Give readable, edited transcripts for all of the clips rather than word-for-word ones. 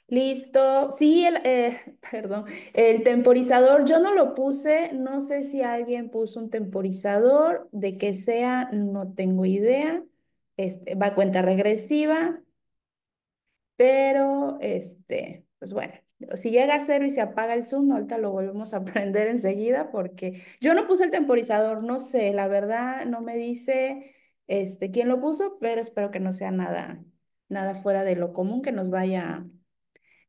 Listo. Sí, perdón, el temporizador, yo no lo puse, no sé si alguien puso un temporizador, de que sea, no tengo idea. Va a cuenta regresiva, pero pues bueno, si llega a cero y se apaga el Zoom, ahorita lo volvemos a prender enseguida porque yo no puse el temporizador, no sé, la verdad no me dice quién lo puso, pero espero que no sea nada fuera de lo común que nos vaya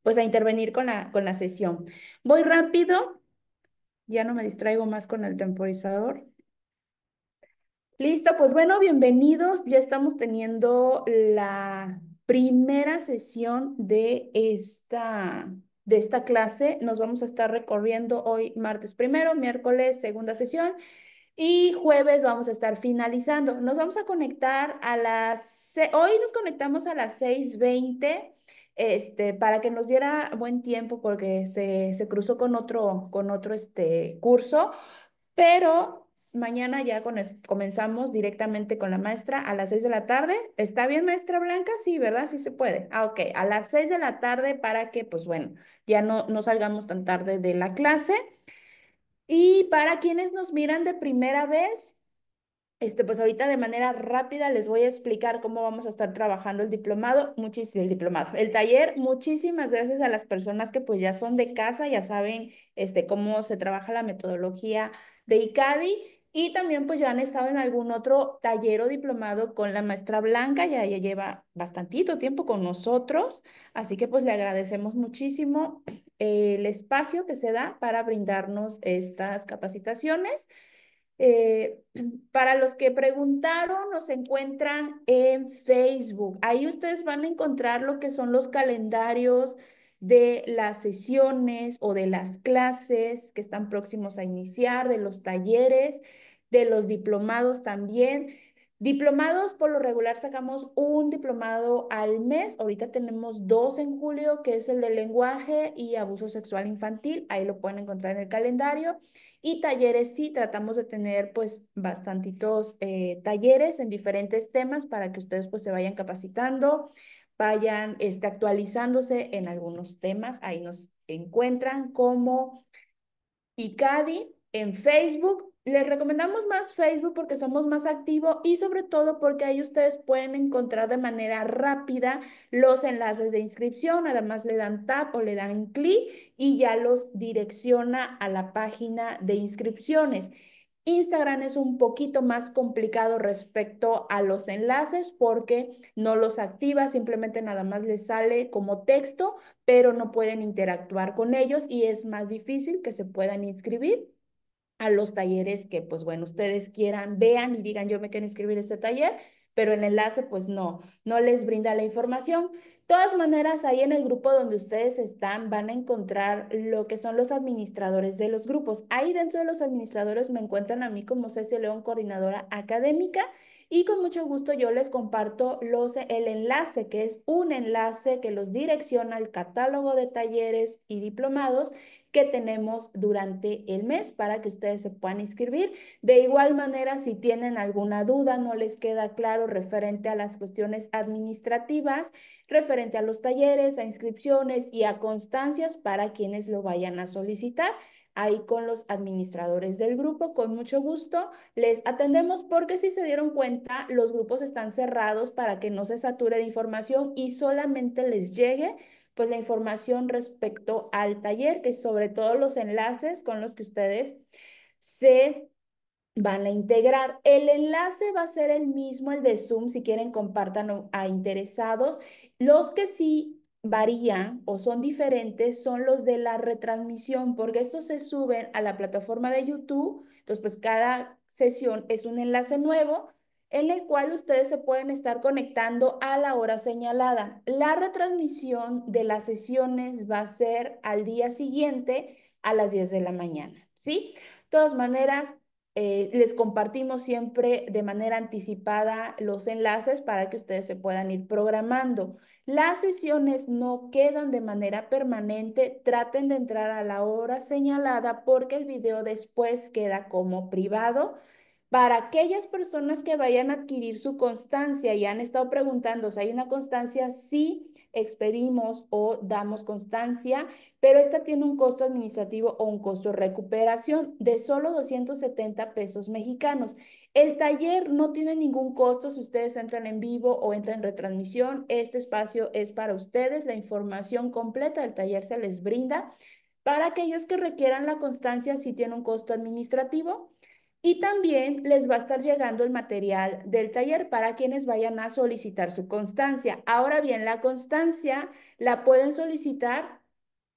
pues a intervenir con la sesión. Voy rápido, ya no me distraigo más con el temporizador. Listo, pues bueno, bienvenidos. Ya estamos teniendo la primera sesión de esta clase. Nos vamos a estar recorriendo hoy martes primero, miércoles segunda sesión y jueves vamos a estar finalizando. Nos vamos a conectar hoy nos conectamos a las 6:20, para que nos diera buen tiempo porque se cruzó con otro curso, pero mañana ya comenzamos directamente con la maestra a las 6 de la tarde. ¿Está bien, maestra Blanca? Sí, ¿verdad? Sí se puede. Ah, ok. A las 6 de la tarde para que, pues bueno, ya no salgamos tan tarde de la clase. Y para quienes nos miran de primera vez, pues ahorita de manera rápida les voy a explicar cómo vamos a estar trabajando el taller. Muchísimas gracias a las personas que pues ya son de casa, ya saben, cómo se trabaja la metodología de ICADI y también pues ya han estado en algún otro taller o diplomado con la maestra Blanca, ya lleva bastantito tiempo con nosotros, así que pues le agradecemos muchísimo el espacio que se da para brindarnos estas capacitaciones. Eh, para los que preguntaron, nos encuentran en Facebook. Ahí ustedes van a encontrar lo que son los calendarios de las sesiones o de las clases que están próximos a iniciar, de los talleres, de los diplomados también. Diplomados, por lo regular, sacamos un diplomado al mes. Ahorita tenemos dos en julio, que es el de lenguaje y abuso sexual infantil. Ahí lo pueden encontrar en el calendario. Y talleres, sí, tratamos de tener pues bastantitos talleres en diferentes temas para que ustedes pues se vayan capacitando, vayan actualizándose en algunos temas. Ahí nos encuentran como ICADI en Facebook. Les recomendamos más Facebook porque somos más activos y sobre todo porque ahí ustedes pueden encontrar de manera rápida los enlaces de inscripción. Además le dan tap o le dan clic y ya los direcciona a la página de inscripciones. Instagram es un poquito más complicado respecto a los enlaces porque no los activa, simplemente nada más les sale como texto, pero no pueden interactuar con ellos y es más difícil que se puedan inscribir a los talleres que, pues bueno, ustedes quieran, vean y digan, yo me quiero inscribir a este taller, pero el enlace, pues no les brinda la información. De todas maneras, ahí en el grupo donde ustedes están, van a encontrar lo que son los administradores de los grupos. Ahí dentro de los administradores me encuentran a mí como Ceci León, coordinadora académica, y con mucho gusto yo les comparto el enlace, que es un enlace que los direcciona al catálogo de talleres y diplomados que tenemos durante el mes para que ustedes se puedan inscribir. De igual manera, si tienen alguna duda, no les queda claro referente a las cuestiones administrativas, referente a los talleres, a inscripciones y a constancias para quienes lo vayan a solicitar, ahí con los administradores del grupo, con mucho gusto les atendemos porque si se dieron cuenta, los grupos están cerrados para que no se sature de información y solamente les llegue pues la información respecto al taller, que sobre todo los enlaces con los que ustedes se van a integrar. El enlace va a ser el mismo, el de Zoom, si quieren compartan a interesados. Los que sí varían o son diferentes son los de la retransmisión, porque estos se suben a la plataforma de YouTube. Entonces, pues cada sesión es un enlace nuevo en el cual ustedes se pueden estar conectando a la hora señalada. La retransmisión de las sesiones va a ser al día siguiente a las 10 de la mañana, ¿sí? De todas maneras, les compartimos siempre de manera anticipada los enlaces para que ustedes se puedan ir programando. Las sesiones no quedan de manera permanente. Traten de entrar a la hora señalada porque el video después queda como privado. Para aquellas personas que vayan a adquirir su constancia y han estado preguntando si hay una constancia, sí expedimos o damos constancia, pero esta tiene un costo administrativo o un costo de recuperación de solo 270 pesos mexicanos. El taller no tiene ningún costo si ustedes entran en vivo o entran en retransmisión. Este espacio es para ustedes. La información completa del taller se les brinda. Para aquellos que requieran la constancia, sí tiene un costo administrativo. Y también les va a estar llegando el material del taller para quienes vayan a solicitar su constancia. Ahora bien, la constancia la pueden solicitar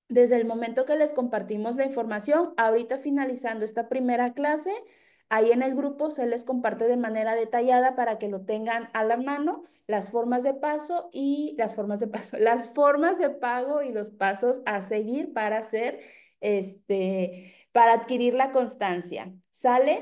desde el momento que les compartimos la información. Ahorita finalizando esta primera clase, ahí en el grupo se les comparte de manera detallada para que lo tengan a la mano, las formas de paso y las formas de paso, las formas de pago y los pasos a seguir para hacer para adquirir la constancia. ¿Sale?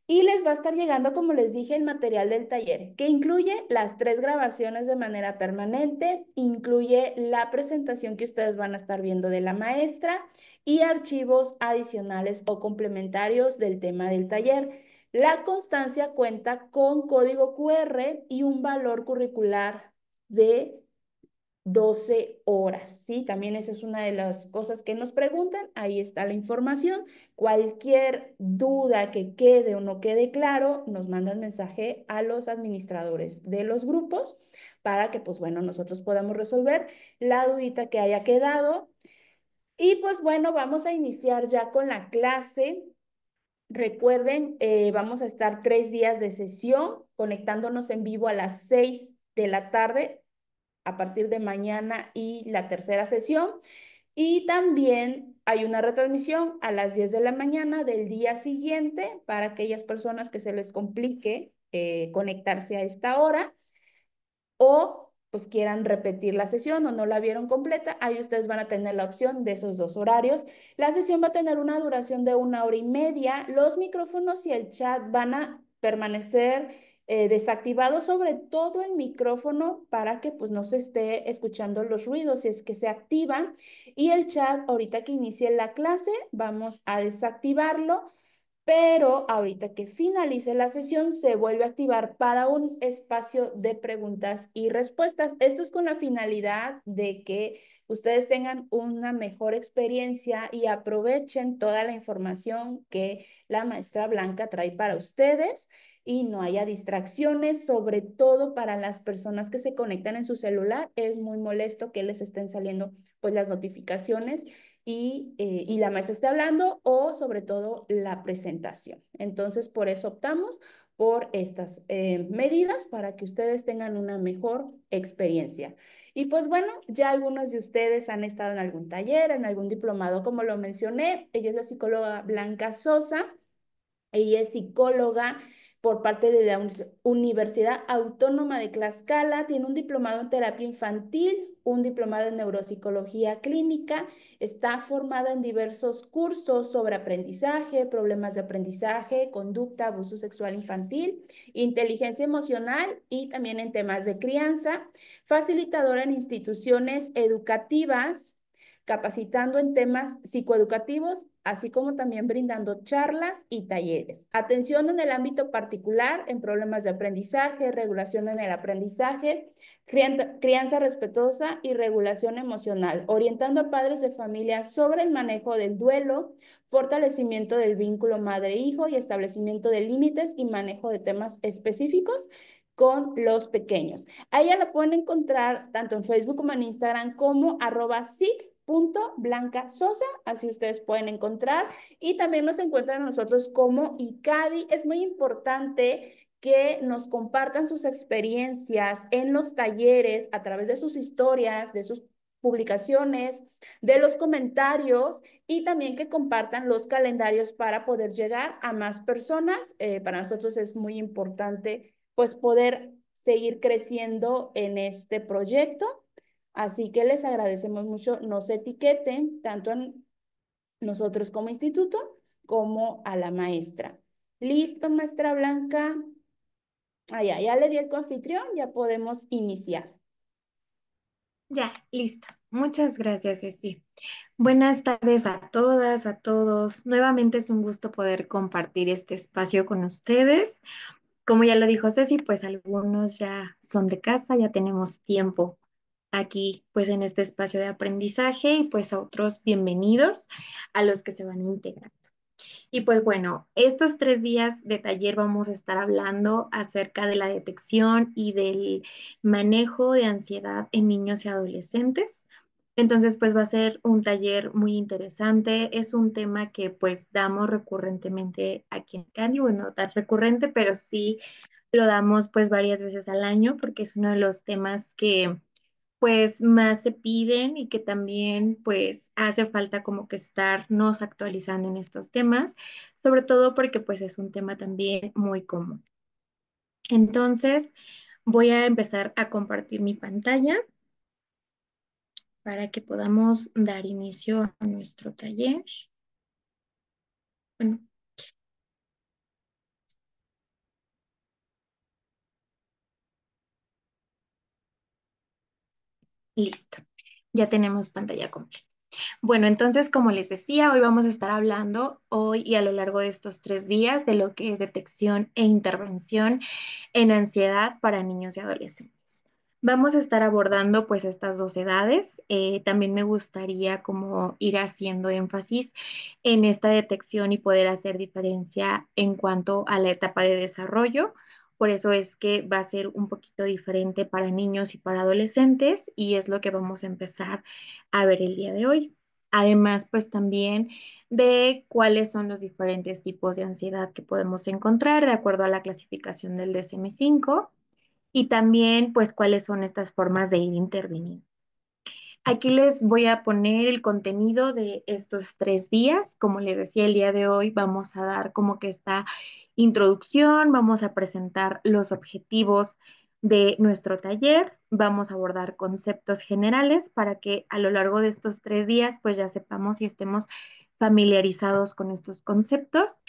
Y les va a estar llegando, como les dije, el material del taller, que incluye las 3 grabaciones de manera permanente, incluye la presentación que ustedes van a estar viendo de la maestra y archivos adicionales o complementarios del tema del taller. La constancia cuenta con código QR y un valor curricular de 12 horas, ¿sí? También esa es una de las cosas que nos preguntan. Ahí está la información. Cualquier duda que quede o no quede claro, nos mandan mensaje a los administradores de los grupos para que, pues bueno, nosotros podamos resolver la dudita que haya quedado. Y pues bueno, vamos a iniciar ya con la clase. Recuerden, vamos a estar 3 días de sesión, conectándonos en vivo a las 6 de la tarde a partir de mañana y la tercera sesión. Y también hay una retransmisión a las 10 de la mañana del día siguiente para aquellas personas que se les complique conectarse a esta hora o pues quieran repetir la sesión o no la vieron completa, ahí ustedes van a tener la opción de esos 2 horarios. La sesión va a tener una duración de 1 hora y media. Los micrófonos y el chat van a permanecer desactivados, sobre todo el micrófono para que pues no se esté escuchando los ruidos si es que se activan. Y el chat, ahorita que inicie la clase, vamos a desactivarlo, pero ahorita que finalice la sesión se vuelve a activar para un espacio de preguntas y respuestas. Esto es con la finalidad de que ustedes tengan una mejor experiencia y aprovechen toda la información que la maestra Blanca trae para ustedes y no haya distracciones, sobre todo para las personas que se conectan en su celular. Es muy molesto que les estén saliendo pues las notificaciones y la maestra esté hablando o sobre todo la presentación. Entonces, por eso optamos por estas medidas para que ustedes tengan una mejor experiencia. Y pues bueno, ya algunos de ustedes han estado en algún taller, en algún diplomado, como lo mencioné. Ella es la psicóloga Blanca Sosa. Ella es psicóloga por parte de la Universidad Autónoma de Tlaxcala, tiene un diplomado en terapia infantil, un diplomado en neuropsicología clínica, está formada en diversos cursos sobre aprendizaje, problemas de aprendizaje, conducta, abuso sexual infantil, inteligencia emocional y también en temas de crianza, facilitadora en instituciones educativas, capacitando en temas psicoeducativos, así como también brindando charlas y talleres. Atención en el ámbito particular, en problemas de aprendizaje, regulación en el aprendizaje, crianza respetuosa y regulación emocional, orientando a padres de familia sobre el manejo del duelo, fortalecimiento del vínculo madre-hijo y establecimiento de límites y manejo de temas específicos con los pequeños. A ella la pueden encontrar tanto en Facebook como en Instagram como @sic.Blanca Sosa, así ustedes pueden encontrar. Y también nos encuentran a nosotros como ICADI. Es muy importante que nos compartan sus experiencias en los talleres a través de sus historias, de sus publicaciones, de los comentarios y también que compartan los calendarios para poder llegar a más personas. Para nosotros es muy importante pues poder seguir creciendo en este proyecto. Así que les agradecemos mucho, nos etiqueten tanto a nosotros como instituto como a la maestra. Listo, maestra Blanca. Ya le di el coanfitrión, ya podemos iniciar. Ya, listo. Muchas gracias, Ceci. Buenas tardes a todas, a todos. Nuevamente es un gusto poder compartir este espacio con ustedes. Como ya lo dijo Ceci, pues algunos ya son de casa, ya tenemos tiempo aquí, pues en este espacio de aprendizaje y pues a otros bienvenidos a los que se van a integrar. Y pues bueno, estos 3 días de taller vamos a estar hablando acerca de la detección y del manejo de ansiedad en niños y adolescentes. Entonces, pues va a ser un taller muy interesante. Es un tema que pues damos recurrentemente aquí en Candy. Bueno, no tan recurrente, pero sí lo damos pues varias veces al año porque es uno de los temas que pues más se piden y que también pues hace falta como que estarnos actualizando en estos temas, sobre todo porque pues es un tema también muy común. Entonces voy a empezar a compartir mi pantalla para que podamos dar inicio a nuestro taller. Bueno, listo. Ya tenemos pantalla completa. Bueno, entonces, como les decía, hoy vamos a estar hablando hoy y a lo largo de estos 3 días de lo que es detección e intervención en ansiedad para niños y adolescentes. Vamos a estar abordando pues estas dos edades. También me gustaría como ir haciendo énfasis en esta detección y poder hacer diferencia en cuanto a la etapa de desarrollo. Por eso es que va a ser un poquito diferente para niños y para adolescentes y es lo que vamos a empezar a ver el día de hoy. Además, pues también de cuáles son los diferentes tipos de ansiedad que podemos encontrar de acuerdo a la clasificación del DSM-5 y también pues cuáles son estas formas de ir interviniendo. Aquí les voy a poner el contenido de estos 3 días. Como les decía, el día de hoy vamos a dar como que esta introducción, vamos a presentar los objetivos de nuestro taller, vamos a abordar conceptos generales para que a lo largo de estos 3 días pues ya sepamos y estemos familiarizados con estos conceptos.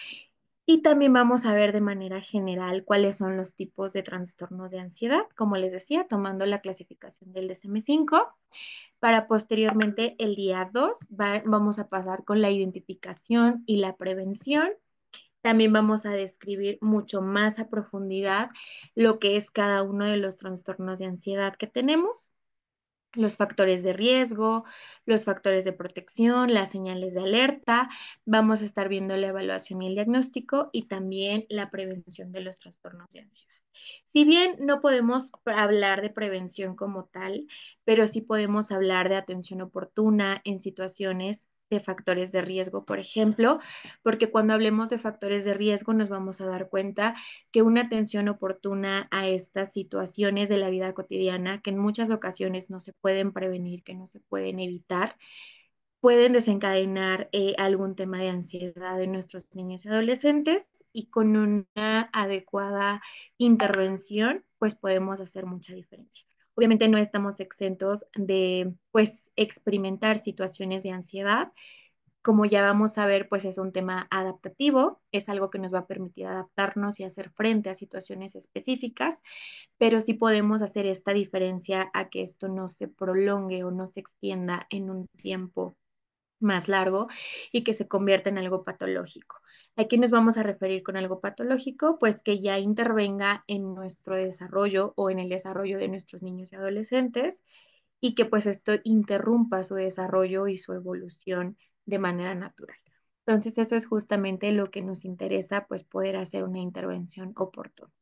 Y también vamos a ver de manera general cuáles son los tipos de trastornos de ansiedad, como les decía, tomando la clasificación del DSM-5 para posteriormente el día 2 vamos a pasar con la identificación y la prevención. También vamos a describir mucho más a profundidad lo que es cada uno de los trastornos de ansiedad que tenemos, los factores de riesgo, los factores de protección, las señales de alerta. Vamos a estar viendo la evaluación y el diagnóstico y también la prevención de los trastornos de ansiedad. Si bien no podemos hablar de prevención como tal, pero sí podemos hablar de atención oportuna en situaciones de factores de riesgo, por ejemplo, porque cuando hablemos de factores de riesgo nos vamos a dar cuenta que una atención oportuna a estas situaciones de la vida cotidiana, que en muchas ocasiones no se pueden prevenir, que no se pueden evitar, pueden desencadenar algún tema de ansiedad en nuestros niños y adolescentes y con una adecuada intervención, pues podemos hacer mucha diferencia. Obviamente no estamos exentos de, pues, experimentar situaciones de ansiedad. Como ya vamos a ver, pues es un tema adaptativo, es algo que nos va a permitir adaptarnos y hacer frente a situaciones específicas, pero sí podemos hacer esta diferencia a que esto no se prolongue o no se extienda en un tiempo más largo y que se convierta en algo patológico. ¿A qué nos vamos a referir con algo patológico? Pues que ya intervenga en nuestro desarrollo o en el desarrollo de nuestros niños y adolescentes y que pues esto interrumpa su desarrollo y su evolución de manera natural. Entonces eso es justamente lo que nos interesa, pues poder hacer una intervención oportuna.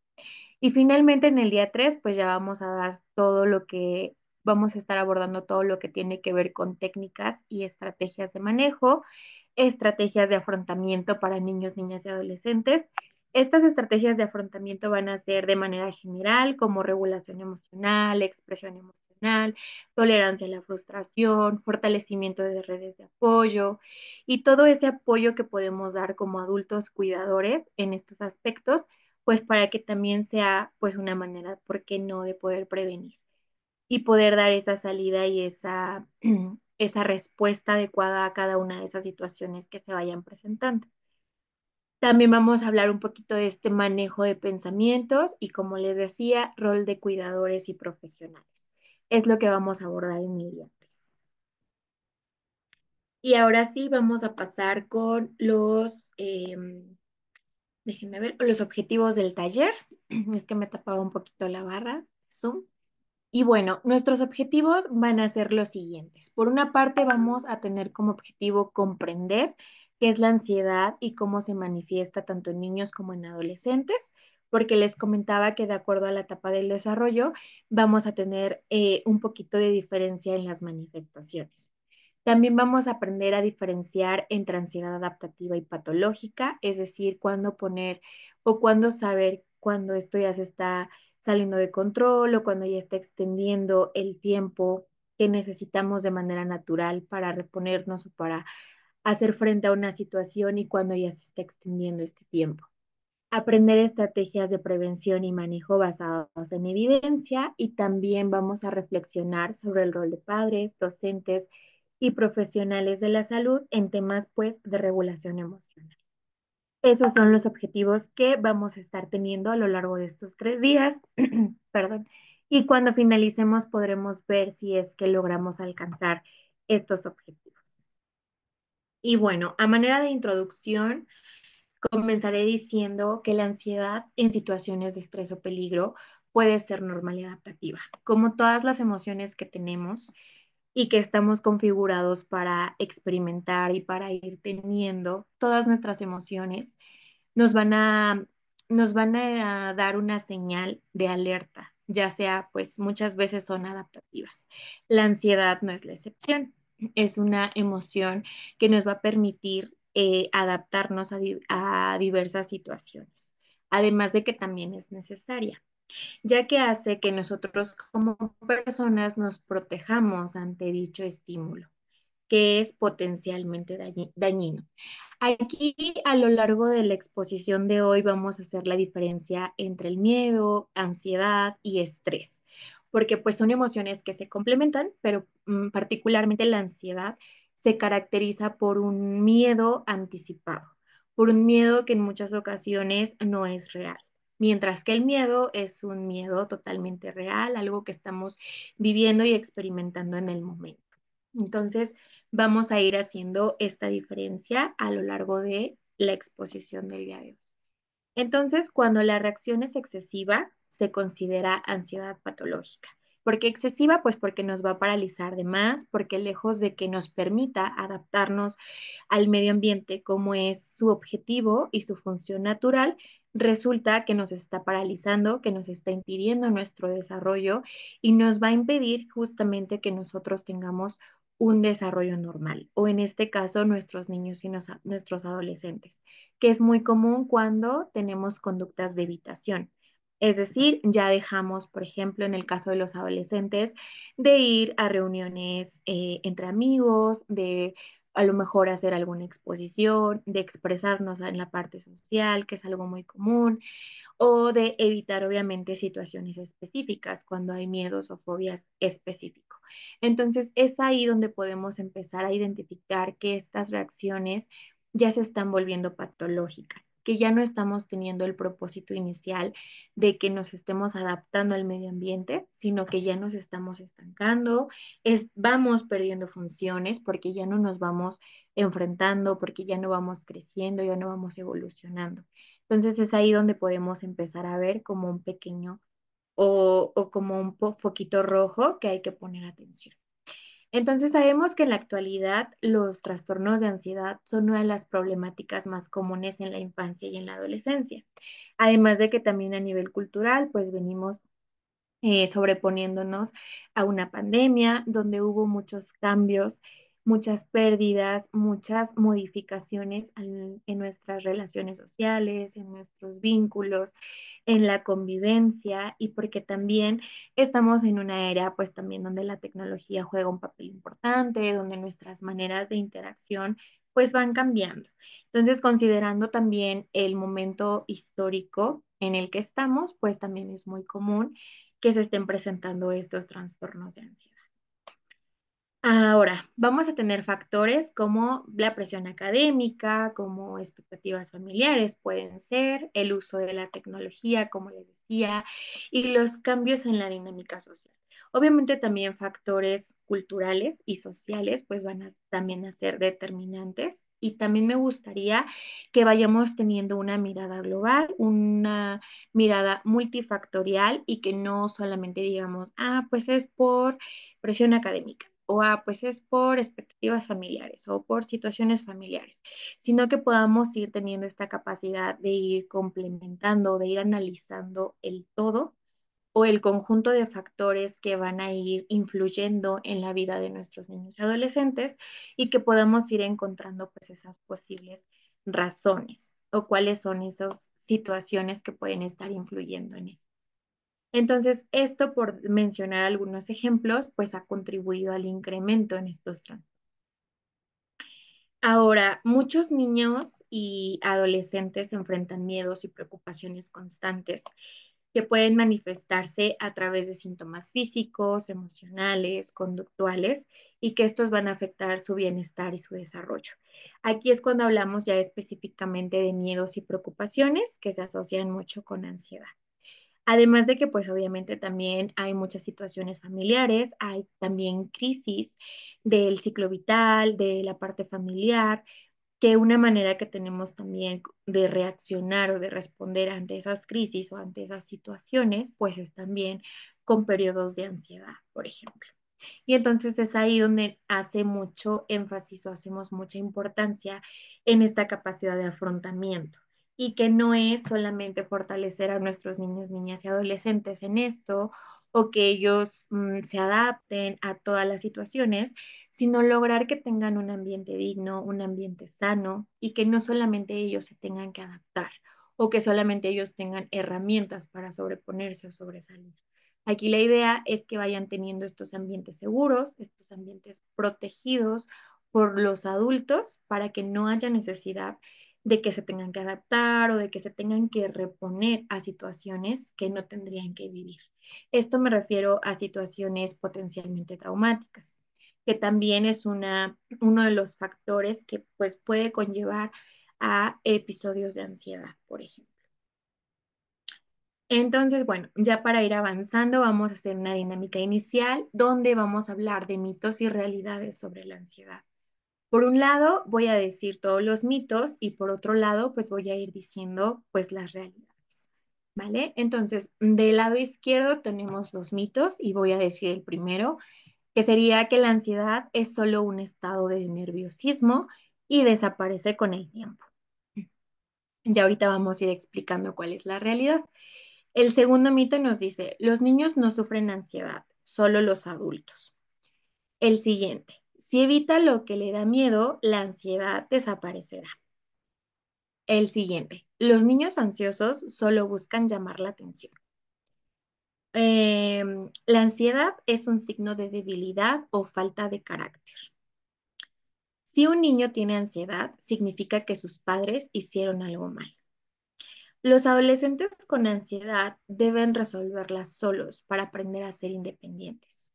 Y finalmente en el día 3 pues ya vamos a dar todo lo que, vamos a estar abordando todo lo que tiene que ver con técnicas y estrategias de manejo, estrategias de afrontamiento para niños, niñas y adolescentes. Estas estrategias de afrontamiento van a ser de manera general como regulación emocional, expresión emocional, tolerancia a la frustración, fortalecimiento de redes de apoyo y todo ese apoyo que podemos dar como adultos cuidadores en estos aspectos pues para que también sea pues una manera, ¿por qué no?, de poder prevenir y poder dar esa salida y esa respuesta adecuada a cada una de esas situaciones que se vayan presentando. También vamos a hablar un poquito de este manejo de pensamientos y como les decía, rol de cuidadores y profesionales. es lo que vamos a abordar en el día 3. Y ahora sí vamos a pasar con déjenme ver, los objetivos del taller. Es que me tapaba un poquito la barra, Zoom. Y bueno, nuestros objetivos van a ser los siguientes. Por una parte, vamos a tener como objetivo comprender qué es la ansiedad y cómo se manifiesta tanto en niños como en adolescentes, porque les comentaba que de acuerdo a la etapa del desarrollo, vamos a tener un poquito de diferencia en las manifestaciones. También vamos a aprender a diferenciar entre ansiedad adaptativa y patológica, es decir, cuándo poner o cuándo saber cuándo esto ya se está saliendo de control o cuando ya está extendiendo el tiempo que necesitamos de manera natural para reponernos o para hacer frente a una situación y cuando ya se está extendiendo este tiempo. Aprender estrategias de prevención y manejo basadas en evidencia y también vamos a reflexionar sobre el rol de padres, docentes y profesionales de la salud en temas pues de regulación emocional. Esos son los objetivos que vamos a estar teniendo a lo largo de estos 3 días. Perdón. Y cuando finalicemos podremos ver si es que logramos alcanzar estos objetivos. Y bueno, a manera de introducción, comenzaré diciendo que la ansiedad en situaciones de estrés o peligro puede ser normal y adaptativa. Como todas las emociones que tenemos y que estamos configurados para experimentar y para ir teniendo, todas nuestras emociones nos van a, nos van a dar una señal de alerta, ya sea, pues muchas veces son adaptativas. La ansiedad no es la excepción, es una emoción que nos va a permitir adaptarnos a diversas situaciones, además de que también es necesaria, ya que hace que nosotros como personas nos protejamos ante dicho estímulo, que es potencialmente dañino. Aquí, a lo largo de la exposición de hoy, vamos a hacer la diferencia entre el miedo, ansiedad y estrés, porque pues son emociones que se complementan, pero particularmente la ansiedad se caracteriza por un miedo anticipado, por un miedo que en muchas ocasiones no es real. Mientras que el miedo es un miedo totalmente real, algo que estamos viviendo y experimentando en el momento. Entonces, vamos a ir haciendo esta diferencia a lo largo de la exposición del día de hoy. Entonces, cuando la reacción es excesiva, se considera ansiedad patológica. ¿Por qué excesiva? Pues porque nos va a paralizar de más, porque lejos de que nos permita adaptarnos al medio ambiente como es su objetivo y su función natural, resulta que nos está paralizando, que nos está impidiendo nuestro desarrollo y nos va a impedir justamente que nosotros tengamos un desarrollo normal, o en este caso nuestros niños y nuestros adolescentes, que es muy común cuando tenemos conductas de evitación. Es decir, ya dejamos, por ejemplo, en el caso de los adolescentes, de ir a reuniones entre amigos, de a lo mejor hacer alguna exposición, de expresarnos en la parte social, que es algo muy común, o de evitar obviamente situaciones específicas cuando hay miedos o fobias específicos. Entonces es ahí donde podemos empezar a identificar que estas reacciones ya se están volviendo patológicas, que ya no estamos teniendo el propósito inicial de que nos estemos adaptando al medio ambiente, sino que ya nos estamos estancando, vamos perdiendo funciones porque ya no nos vamos enfrentando, porque ya no vamos creciendo, ya no vamos evolucionando. Entonces es ahí donde podemos empezar a ver como un pequeño o como un foquito rojo que hay que poner atención. Entonces sabemos que en la actualidad los trastornos de ansiedad son una de las problemáticas más comunes en la infancia y en la adolescencia. Además de que también a nivel cultural, pues venimos sobreponiéndonos a una pandemia donde hubo muchos cambios, muchas pérdidas, muchas modificaciones en nuestras relaciones sociales, en nuestros vínculos, en la convivencia y porque también estamos en una era pues también donde la tecnología juega un papel importante, donde nuestras maneras de interacción pues van cambiando. Entonces, considerando también el momento histórico en el que estamos, pues también es muy común que se estén presentando estos trastornos de ansiedad. Ahora, vamos a tener factores como la presión académica, como expectativas familiares, pueden ser el uso de la tecnología, como les decía, y los cambios en la dinámica social. Obviamente también factores culturales y sociales pues van a también a ser determinantes y también me gustaría que vayamos teniendo una mirada global, una mirada multifactorial y que no solamente digamos, ah, pues es por presión académica o ah, pues es por expectativas familiares o por situaciones familiares, sino que podamos ir teniendo esta capacidad de ir complementando, de ir analizando el todo o el conjunto de factores que van a ir influyendo en la vida de nuestros niños y adolescentes y que podamos ir encontrando pues esas posibles razones o cuáles son esas situaciones que pueden estar influyendo en eso. Entonces, esto por mencionar algunos ejemplos, pues ha contribuido al incremento en estos trastornos. Ahora, muchos niños y adolescentes enfrentan miedos y preocupaciones constantes que pueden manifestarse a través de síntomas físicos, emocionales, conductuales y que estos van a afectar su bienestar y su desarrollo. Aquí es cuando hablamos ya específicamente de miedos y preocupaciones que se asocian mucho con ansiedad. Además de que pues obviamente también hay muchas situaciones familiares, hay también crisis del ciclo vital, de la parte familiar, que una manera que tenemos también de reaccionar o de responder ante esas crisis o ante esas situaciones, pues es también con periodos de ansiedad, por ejemplo. Y entonces es ahí donde hace mucho énfasis o hacemos mucha importancia en esta capacidad de afrontamiento y que no es solamente fortalecer a nuestros niños, niñas y adolescentes en esto o que ellos se adapten a todas las situaciones, sino lograr que tengan un ambiente digno, un ambiente sano y que no solamente ellos se tengan que adaptar o que solamente ellos tengan herramientas para sobreponerse o sobresalir. Aquí la idea es que vayan teniendo estos ambientes seguros, estos ambientes protegidos por los adultos para que no haya necesidad de que se tengan que adaptar o de que se tengan que reponer a situaciones que no tendrían que vivir. Esto me refiero a situaciones potencialmente traumáticas, que también es uno de los factores que pues, puede conllevar a episodios de ansiedad, por ejemplo. Entonces, bueno, ya para ir avanzando, vamos a hacer una dinámica inicial donde vamos a hablar de mitos y realidades sobre la ansiedad. Por un lado, voy a decir todos los mitos y por otro lado, pues voy a ir diciendo pues las realidades. ¿Vale? Entonces, del lado izquierdo tenemos los mitos y voy a decir el primero, que sería que la ansiedad es solo un estado de nerviosismo y desaparece con el tiempo. Ya ahorita vamos a ir explicando cuál es la realidad. El segundo mito nos dice, los niños no sufren ansiedad, solo los adultos. El siguiente, si evita lo que le da miedo, la ansiedad desaparecerá. El siguiente, los niños ansiosos solo buscan llamar la atención. La ansiedad es un signo de debilidad o falta de carácter. Si un niño tiene ansiedad, significa que sus padres hicieron algo mal. Los adolescentes con ansiedad deben resolverlas solos para aprender a ser independientes.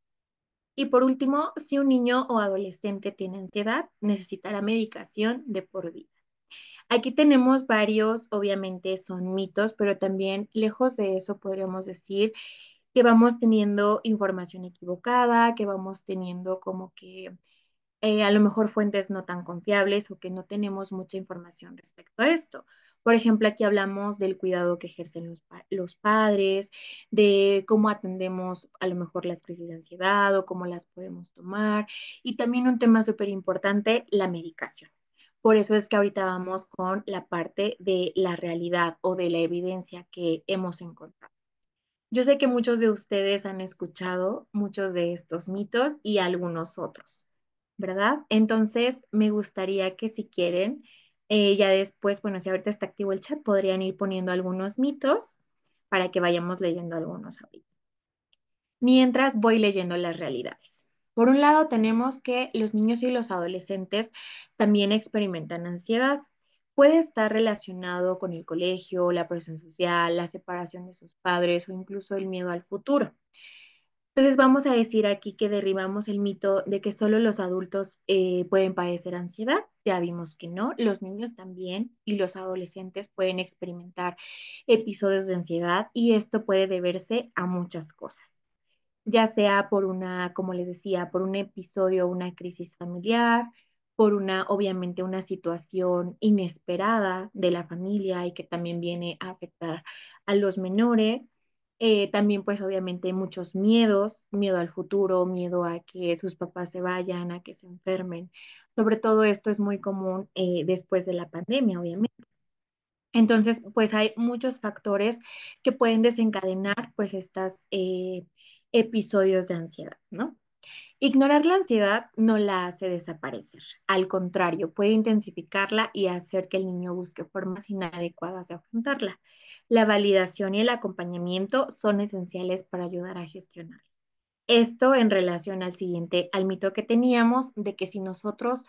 Y por último, si un niño o adolescente tiene ansiedad, necesitará medicación de por vida. Aquí tenemos varios, obviamente son mitos, pero también lejos de eso podríamos decir que vamos teniendo información equivocada, que vamos teniendo como que a lo mejor fuentes no tan confiables o que no tenemos mucha información respecto a esto. Por ejemplo, aquí hablamos del cuidado que ejercen los padres, de cómo atendemos a lo mejor las crisis de ansiedad o cómo las podemos tomar. Y también un tema súper importante, la medicación. Por eso es que ahorita vamos con la parte de la realidad o de la evidencia que hemos encontrado. Yo sé que muchos de ustedes han escuchado muchos de estos mitos y algunos otros, ¿verdad? Entonces, me gustaría que si quieren, ya después, bueno, si ahorita está activo el chat, podrían ir poniendo algunos mitos para que vayamos leyendo algunos ahorita. Mientras voy leyendo las realidades. Por un lado, tenemos que los niños y los adolescentes también experimentan ansiedad. Puede estar relacionado con el colegio, la presión social, la separación de sus padres o incluso el miedo al futuro. Entonces vamos a decir aquí que derribamos el mito de que solo los adultos pueden padecer ansiedad. Ya vimos que no, los niños también y los adolescentes pueden experimentar episodios de ansiedad y esto puede deberse a muchas cosas. ya sea por una, como les decía, por un episodio, una crisis familiar, por una, obviamente, una situación inesperada de la familia y que también viene a afectar a los menores. También, pues, obviamente, muchos miedos, miedo al futuro, miedo a que sus papás se vayan, a que se enfermen. Sobre todo esto es muy común después de la pandemia, obviamente. Entonces, pues hay muchos factores que pueden desencadenar, pues, estos episodios de ansiedad, ¿no? Ignorar la ansiedad no la hace desaparecer. Al contrario, puede intensificarla y hacer que el niño busque formas inadecuadas de afrontarla. La validación y el acompañamiento son esenciales para ayudar a gestionar. Esto en relación al siguiente, al mito que teníamos de que si nosotros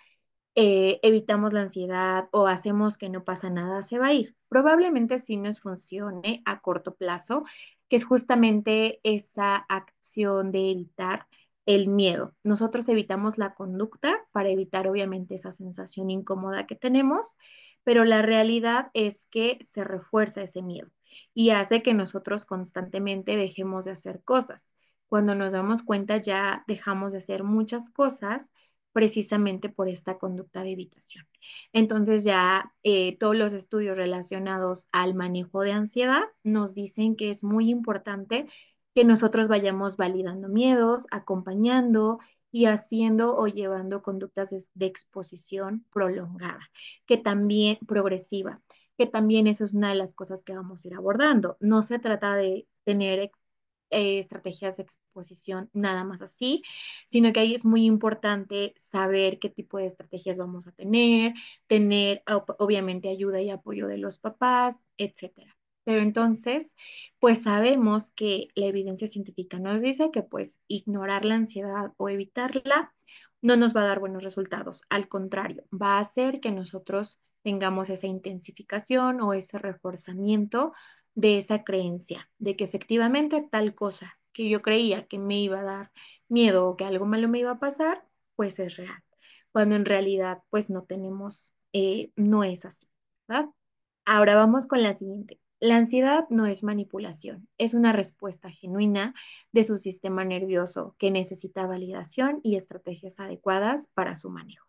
evitamos la ansiedad o hacemos que no pasa nada, se va a ir. Probablemente sí nos funcione a corto plazo, que es justamente esa acción de evitar el miedo. Nosotros evitamos la conducta para evitar obviamente esa sensación incómoda que tenemos, pero la realidad es que se refuerza ese miedo y hace que nosotros constantemente dejemos de hacer cosas. Cuando nos damos cuenta ya dejamos de hacer muchas cosas precisamente por esta conducta de evitación. Entonces ya todos los estudios relacionados al manejo de ansiedad nos dicen que es muy importante que nosotros vayamos validando miedos, acompañando y haciendo o llevando conductas de exposición prolongada, que también progresiva, que también eso es una de las cosas que vamos a ir abordando. No se trata de tener estrategias de exposición nada más así, sino que ahí es muy importante saber qué tipo de estrategias vamos a tener, tener obviamente ayuda y apoyo de los papás, etcétera. Pero entonces, pues sabemos que la evidencia científica nos dice que pues ignorar la ansiedad o evitarla no nos va a dar buenos resultados. Al contrario, va a hacer que nosotros tengamos esa intensificación o ese reforzamiento de esa creencia, de que efectivamente tal cosa que yo creía que me iba a dar miedo o que algo malo me iba a pasar, pues es real, cuando en realidad pues no tenemos, no es así, ¿verdad? Ahora vamos con la siguiente. La ansiedad no es manipulación, es una respuesta genuina de su sistema nervioso que necesita validación y estrategias adecuadas para su manejo.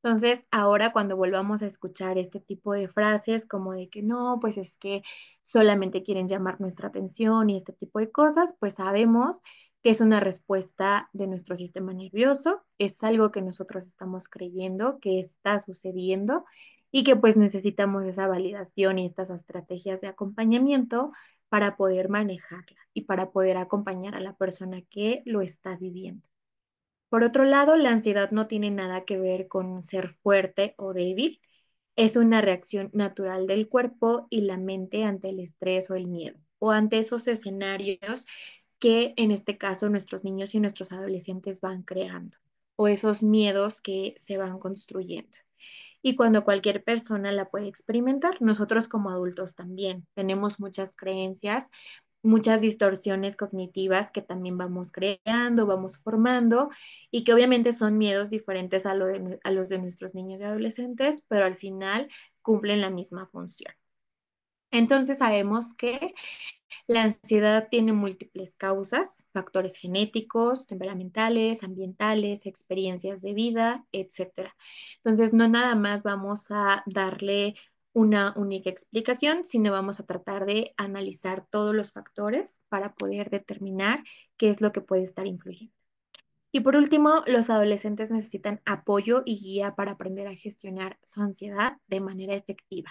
Entonces, ahora cuando volvamos a escuchar este tipo de frases como de que no, pues es que solamente quieren llamar nuestra atención y este tipo de cosas, pues sabemos que es una respuesta de nuestro sistema nervioso, es algo que nosotros estamos creyendo que está sucediendo y que pues necesitamos esa validación y estas estrategias de acompañamiento para poder manejarla y para poder acompañar a la persona que lo está viviendo. Por otro lado, la ansiedad no tiene nada que ver con ser fuerte o débil. Es una reacción natural del cuerpo y la mente ante el estrés o el miedo, o ante esos escenarios que en este caso nuestros niños y nuestros adolescentes van creando, o esos miedos que se van construyendo. Y cuando cualquier persona la puede experimentar, nosotros como adultos también tenemos muchas creencias, muchas distorsiones cognitivas que también vamos creando, vamos formando y que obviamente son miedos diferentes a los de nuestros niños y adolescentes, pero al final cumplen la misma función. Entonces sabemos que la ansiedad tiene múltiples causas, factores genéticos, temperamentales, ambientales, experiencias de vida, etcétera. Entonces, no nada más vamos a darle una única explicación, sino vamos a tratar de analizar todos los factores para poder determinar qué es lo que puede estar influyendo. Y por último, los adolescentes necesitan apoyo y guía para aprender a gestionar su ansiedad de manera efectiva.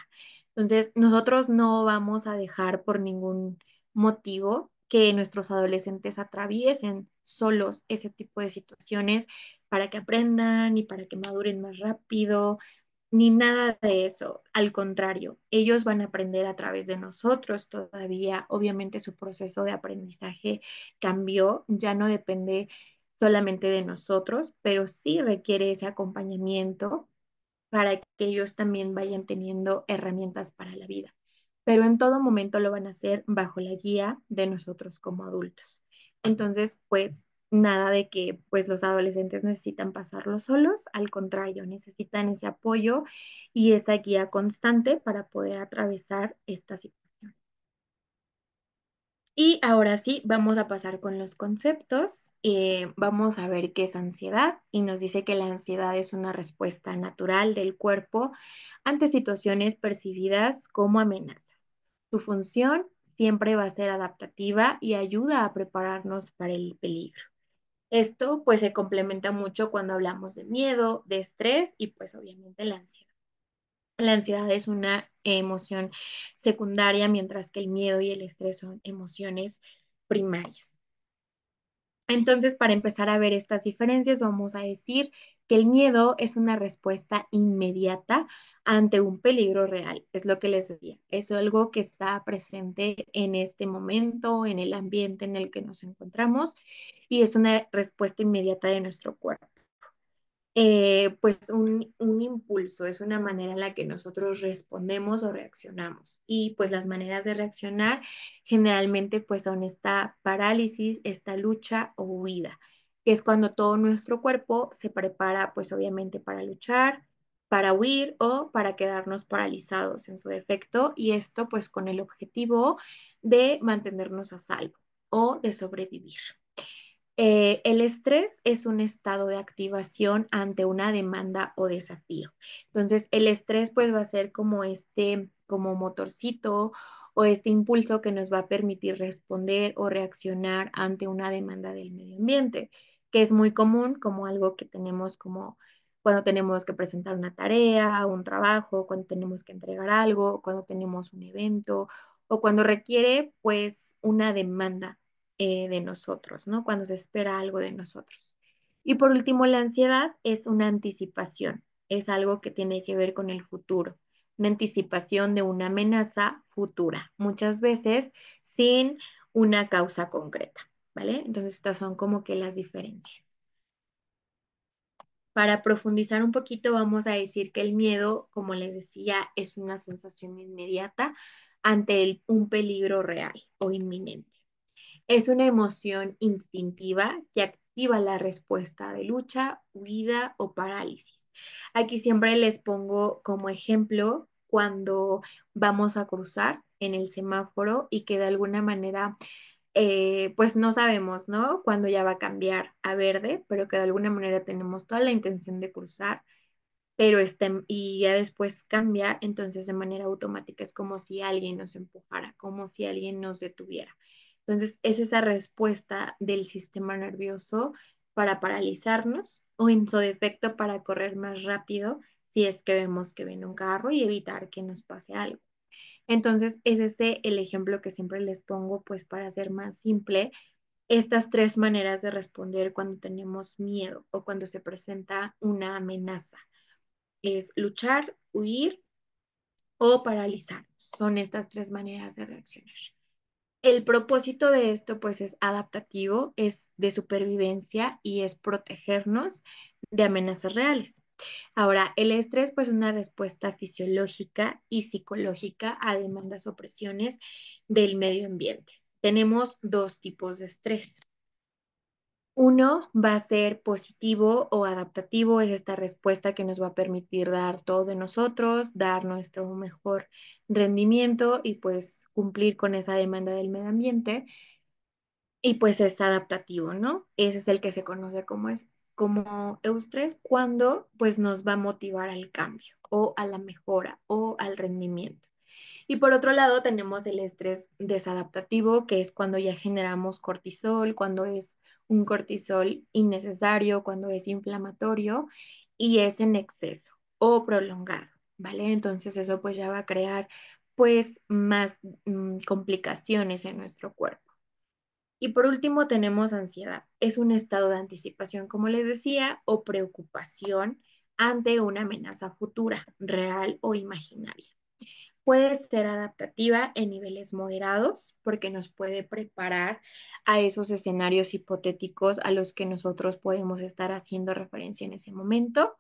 Entonces, nosotros no vamos a dejar por ningún motivo que nuestros adolescentes atraviesen solos ese tipo de situaciones para que aprendan y para que maduren más rápido, ni nada de eso. Al contrario, ellos van a aprender a través de nosotros todavía. Obviamente su proceso de aprendizaje cambió, ya no depende solamente de nosotros, pero sí requiere ese acompañamiento para que ellos también vayan teniendo herramientas para la vida. Pero en todo momento lo van a hacer bajo la guía de nosotros como adultos. Entonces, pues nada de que pues los adolescentes necesitan pasarlo solos, al contrario, necesitan ese apoyo y esa guía constante para poder atravesar esta situación. Y ahora sí, vamos a pasar con los conceptos. Vamos a ver qué es ansiedad y nos dice que la ansiedad es una respuesta natural del cuerpo ante situaciones percibidas como amenazas. Su función siempre va a ser adaptativa y ayuda a prepararnos para el peligro. Esto pues se complementa mucho cuando hablamos de miedo, de estrés y pues obviamente la ansiedad. La ansiedad es una emoción secundaria, mientras que el miedo y el estrés son emociones primarias. Entonces, para empezar a ver estas diferencias, vamos a decir que el miedo es una respuesta inmediata ante un peligro real. Es lo que les decía. Es algo que está presente en este momento, en el ambiente en el que nos encontramos, y es una respuesta inmediata de nuestro cuerpo. Pues un impulso es una manera en la que nosotros respondemos o reaccionamos. Y pues las maneras de reaccionar generalmente pues son esta parálisis, esta lucha o huida, que es cuando todo nuestro cuerpo se prepara pues obviamente para luchar, para huir o para quedarnos paralizados en su defecto, y esto pues con el objetivo de mantenernos a salvo o de sobrevivir. El estrés es un estado de activación ante una demanda o desafío. Entonces, el estrés pues va a ser como como motorcito o este impulso que nos va a permitir responder o reaccionar ante una demanda del medio ambiente, que es muy común como algo que tenemos como cuando tenemos que presentar una tarea, un trabajo, cuando tenemos que entregar algo, cuando tenemos un evento o cuando requiere pues una demanda de nosotros, ¿no? Cuando se espera algo de nosotros. Y por último, la ansiedad es una anticipación, es algo que tiene que ver con el futuro, una anticipación de una amenaza futura, muchas veces sin una causa concreta, ¿vale? Entonces, estas son como que las diferencias. Para profundizar un poquito, vamos a decir que el miedo, como les decía, es una sensación inmediata ante un peligro real o inminente. Es una emoción instintiva que activa la respuesta de lucha, huida o parálisis. Aquí siempre les pongo como ejemplo cuando vamos a cruzar en el semáforo y que de alguna manera, pues no sabemos, ¿no? Cuándo ya va a cambiar a verde, pero que de alguna manera tenemos toda la intención de cruzar, pero y ya después cambia, entonces de manera automática es como si alguien nos empujara, como si alguien nos detuviera. Entonces es esa respuesta del sistema nervioso para paralizarnos o en su defecto para correr más rápido si es que vemos que viene un carro y evitar que nos pase algo. Entonces es ese el ejemplo que siempre les pongo, pues para hacer más simple estas tres maneras de responder cuando tenemos miedo o cuando se presenta una amenaza es luchar, huir o paralizarnos. Son estas tres maneras de reaccionar. El propósito de esto pues es adaptativo, es de supervivencia y es protegernos de amenazas reales. Ahora, el estrés pues es una respuesta fisiológica y psicológica a demandas o presiones del medio ambiente. Tenemos dos tipos de estrés. Uno va a ser positivo o adaptativo, es esta respuesta que nos va a permitir dar todo de nosotros, dar nuestro mejor rendimiento y pues cumplir con esa demanda del medio ambiente y pues es adaptativo, ¿no? Ese es el que se conoce como eustrés cuando pues nos va a motivar al cambio o a la mejora o al rendimiento. Y por otro lado, tenemos el estrés desadaptativo, que es cuando ya generamos cortisol, cuando es un cortisol innecesario, cuando es inflamatorio y es en exceso o prolongado, ¿vale? Entonces eso pues ya va a crear pues más complicaciones en nuestro cuerpo. Y por último tenemos ansiedad. Es un estado de anticipación, como les decía, o preocupación ante una amenaza futura, real o imaginaria. Puede ser adaptativa en niveles moderados porque nos puede preparar a esos escenarios hipotéticos a los que nosotros podemos estar haciendo referencia en ese momento.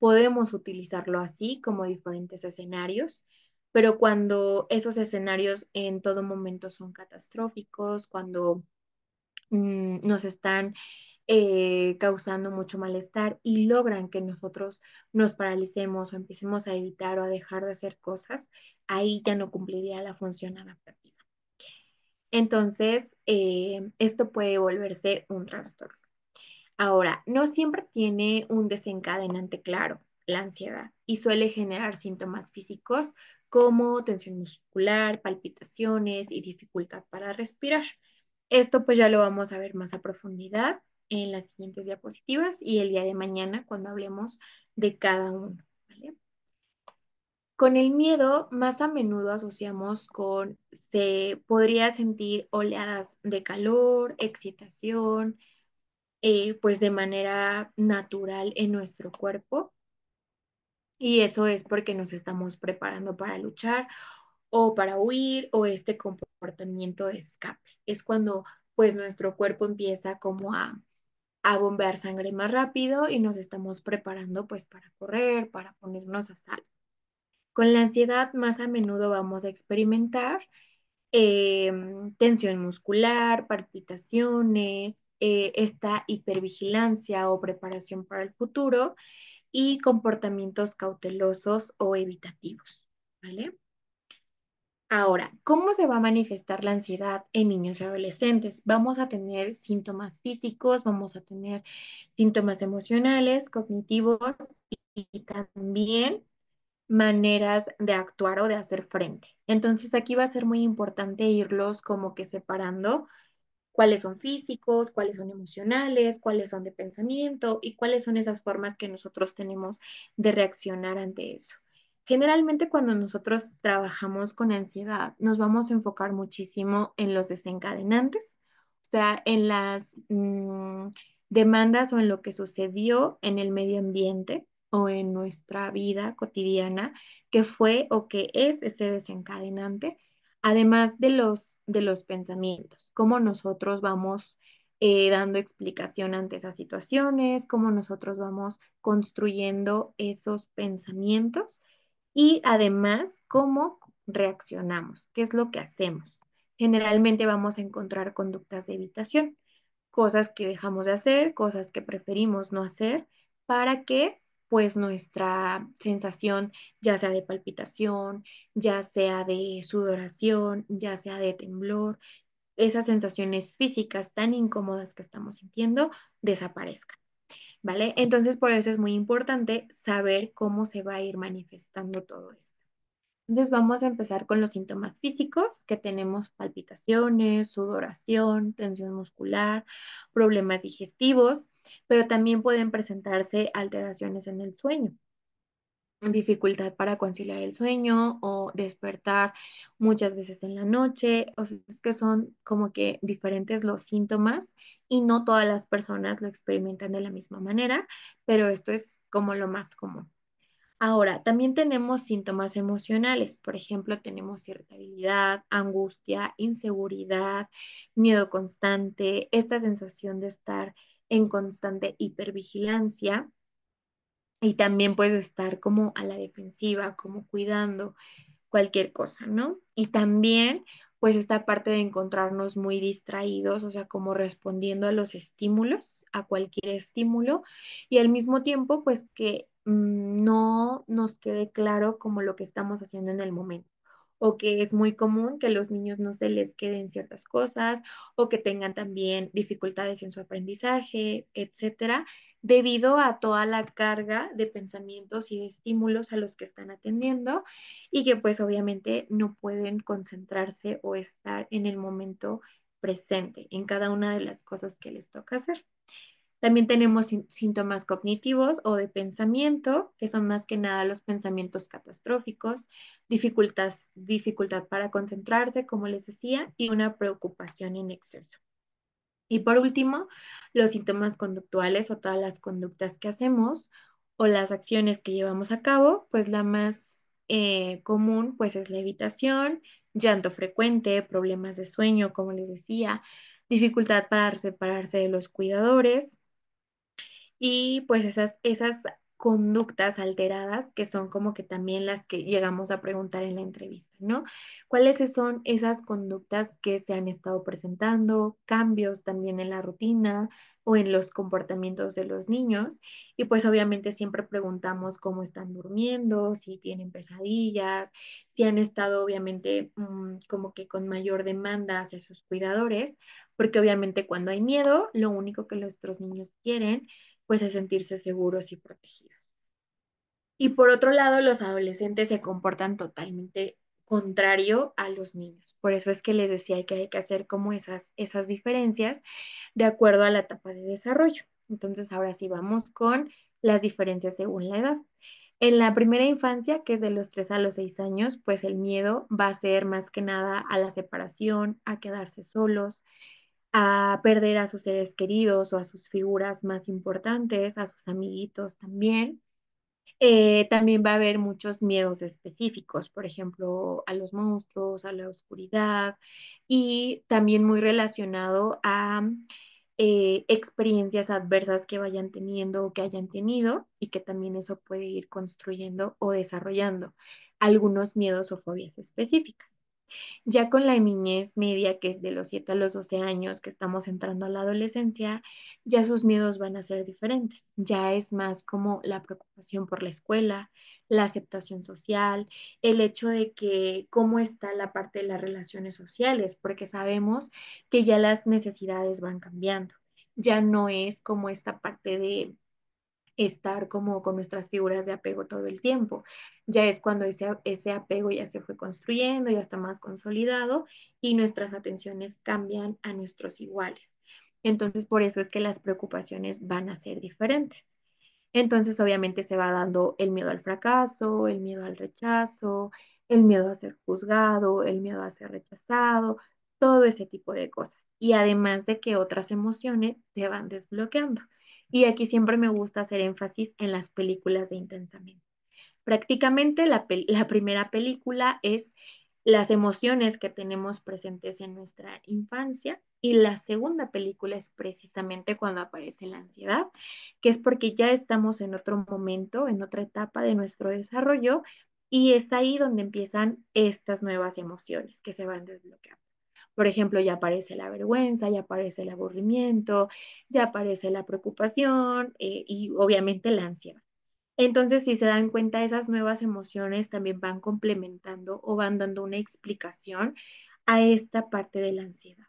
Podemos utilizarlo así como diferentes escenarios, pero cuando esos escenarios en todo momento son catastróficos, cuando nos están causando mucho malestar y logran que nosotros nos paralicemos o empecemos a evitar o a dejar de hacer cosas, ahí ya no cumpliría la función adaptativa. Entonces, esto puede volverse un trastorno. Ahora, no siempre tiene un desencadenante claro, la ansiedad, y suele generar síntomas físicos como tensión muscular, palpitaciones y dificultad para respirar. Esto pues ya lo vamos a ver más a profundidad en las siguientes diapositivas y el día de mañana cuando hablemos de cada uno, ¿vale? Con el miedo, más a menudo asociamos con se podría sentir oleadas de calor, excitación, pues de manera natural en nuestro cuerpo. Y eso es porque nos estamos preparando para luchar o para huir o este comportamiento de escape. Es cuando pues nuestro cuerpo empieza como a bombear sangre más rápido y nos estamos preparando pues para correr, para ponernos a salvo. Con la ansiedad más a menudo vamos a experimentar tensión muscular, palpitaciones, esta hipervigilancia o preparación para el futuro y comportamientos cautelosos o evitativos, ¿vale? Ahora, ¿cómo se va a manifestar la ansiedad en niños y adolescentes? Vamos a tener síntomas físicos, vamos a tener síntomas emocionales, cognitivos y también maneras de actuar o de hacer frente. Entonces, aquí va a ser muy importante irlos como que separando cuáles son físicos, cuáles son emocionales, cuáles son de pensamiento y cuáles son esas formas que nosotros tenemos de reaccionar ante eso. Generalmente cuando nosotros trabajamos con ansiedad, nos vamos a enfocar muchísimo en los desencadenantes, o sea, en las demandas o en lo que sucedió en el medio ambiente o en nuestra vida cotidiana, que fue o que es ese desencadenante además de los pensamientos, cómo nosotros vamos dando explicación ante esas situaciones, cómo nosotros vamos construyendo esos pensamientos y además cómo reaccionamos, qué es lo que hacemos. Generalmente vamos a encontrar conductas de evitación, cosas que dejamos de hacer, cosas que preferimos no hacer para que pues nuestra sensación, ya sea de palpitación, ya sea de sudoración, ya sea de temblor, esas sensaciones físicas tan incómodas que estamos sintiendo desaparezcan, ¿vale? Entonces, por eso es muy importante saber cómo se va a ir manifestando todo esto. Entonces, vamos a empezar con los síntomas físicos, que tenemos palpitaciones, sudoración, tensión muscular, problemas digestivos, pero también pueden presentarse alteraciones en el sueño, dificultad para conciliar el sueño o despertar muchas veces en la noche. O sea, es que son como que diferentes los síntomas y no todas las personas lo experimentan de la misma manera, pero esto es como lo más común. Ahora, también tenemos síntomas emocionales. Por ejemplo, tenemos irritabilidad, angustia, inseguridad, miedo constante, esta sensación de estar en constante hipervigilancia y también puedes estar como a la defensiva, como cuidando cualquier cosa, ¿no? Y también, pues esta parte de encontrarnos muy distraídos, o sea, como respondiendo a los estímulos, a cualquier estímulo, y al mismo tiempo, pues que no nos quede claro como lo que estamos haciendo en el momento. O que es muy común que los niños no se les queden ciertas cosas o que tengan también dificultades en su aprendizaje, etcétera, debido a toda la carga de pensamientos y de estímulos a los que están atendiendo y que pues obviamente no pueden concentrarse o estar en el momento presente en cada una de las cosas que les toca hacer. También tenemos síntomas cognitivos o de pensamiento, que son más que nada los pensamientos catastróficos, dificultad para concentrarse, como les decía, y una preocupación en exceso. Y por último, los síntomas conductuales o todas las conductas que hacemos o las acciones que llevamos a cabo, pues la más común pues es la evitación, llanto frecuente, problemas de sueño, como les decía, dificultad para separarse de los cuidadores y pues esas conductas alteradas, que son como que también las que llegamos a preguntar en la entrevista, ¿no? ¿Cuáles son esas conductas que se han estado presentando, cambios también en la rutina o en los comportamientos de los niños? Y pues obviamente siempre preguntamos cómo están durmiendo, si tienen pesadillas, si han estado obviamente como que con mayor demanda hacia sus cuidadores, porque obviamente cuando hay miedo, lo único que nuestros niños quieren pues es sentirse seguros y protegidos. Y por otro lado, los adolescentes se comportan totalmente contrario a los niños. Por eso es que les decía que hay que hacer como esas diferencias de acuerdo a la etapa de desarrollo. Entonces, ahora sí vamos con las diferencias según la edad. En la primera infancia, que es de los 3 a los 6 años, pues el miedo va a ser más que nada a la separación, a quedarse solos, a perder a sus seres queridos o a sus figuras más importantes, a sus amiguitos también. También va a haber muchos miedos específicos, por ejemplo, a los monstruos, a la oscuridad y también muy relacionado a experiencias adversas que vayan teniendo o que hayan tenido y que también eso puede ir construyendo o desarrollando algunos miedos o fobias específicas. Ya con la niñez media, que es de los 7 a los 12 años, que estamos entrando a la adolescencia, ya sus miedos van a ser diferentes. Ya es más como la preocupación por la escuela, la aceptación social, el hecho de que cómo está la parte de las relaciones sociales, porque sabemos que ya las necesidades van cambiando. Ya no es como esta parte de estar como con nuestras figuras de apego todo el tiempo. Ya es cuando ese apego ya se fue construyendo, ya está más consolidado y nuestras atenciones cambian a nuestros iguales. Entonces, por eso es que las preocupaciones van a ser diferentes. Entonces, obviamente se va dando el miedo al fracaso, el miedo al rechazo, el miedo a ser juzgado, el miedo a ser rechazado, todo ese tipo de cosas. Y además de que otras emociones se van desbloqueando. Y aquí siempre me gusta hacer énfasis en las películas de Intensamente. Prácticamente la primera película es las emociones que tenemos presentes en nuestra infancia y la segunda película es precisamente cuando aparece la ansiedad, que es porque ya estamos en otro momento, en otra etapa de nuestro desarrollo y es ahí donde empiezan estas nuevas emociones que se van desbloqueando. Por ejemplo, ya aparece la vergüenza, ya aparece el aburrimiento, ya aparece la preocupación y obviamente la ansiedad. Entonces, si se dan cuenta, esas nuevas emociones también van complementando o van dando una explicación a esta parte de la ansiedad.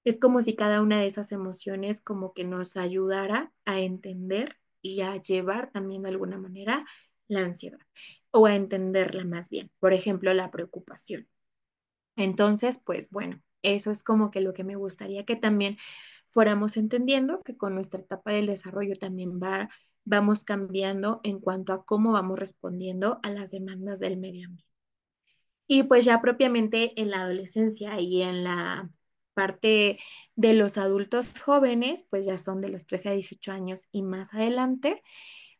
Es como si cada una de esas emociones como que nos ayudara a entender y a llevar también de alguna manera la ansiedad o a entenderla más bien. Por ejemplo, la preocupación. Entonces, pues bueno, eso es como que lo que me gustaría que también fuéramos entendiendo, que con nuestra etapa del desarrollo también vamos cambiando en cuanto a cómo vamos respondiendo a las demandas del medio ambiente. Y pues ya propiamente en la adolescencia y en la parte de los adultos jóvenes, pues ya son de los 13 a 18 años y más adelante,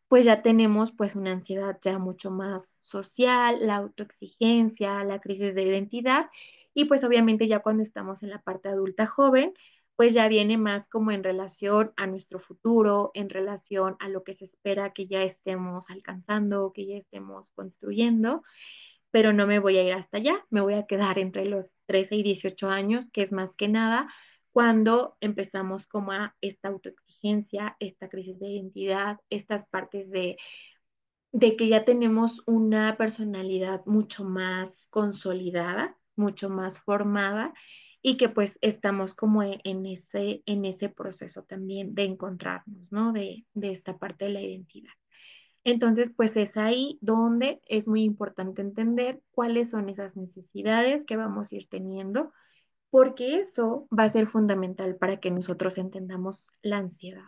pues ya tenemos pues una ansiedad ya mucho más social, la autoexigencia, la crisis de identidad y pues obviamente ya cuando estamos en la parte adulta joven, pues ya viene más como en relación a nuestro futuro, en relación a lo que se espera que ya estemos alcanzando, que ya estemos construyendo, pero no me voy a ir hasta allá, me voy a quedar entre los 13 y 18 años, que es más que nada cuando empezamos como a esta autoexigencia, esta crisis de identidad, estas partes de que ya tenemos una personalidad mucho más consolidada, mucho más formada y que pues estamos como en ese proceso también de encontrarnos, ¿no? De esta parte de la identidad. Entonces, pues es ahí donde es muy importante entender cuáles son esas necesidades que vamos a ir teniendo, porque eso va a ser fundamental para que nosotros entendamos la ansiedad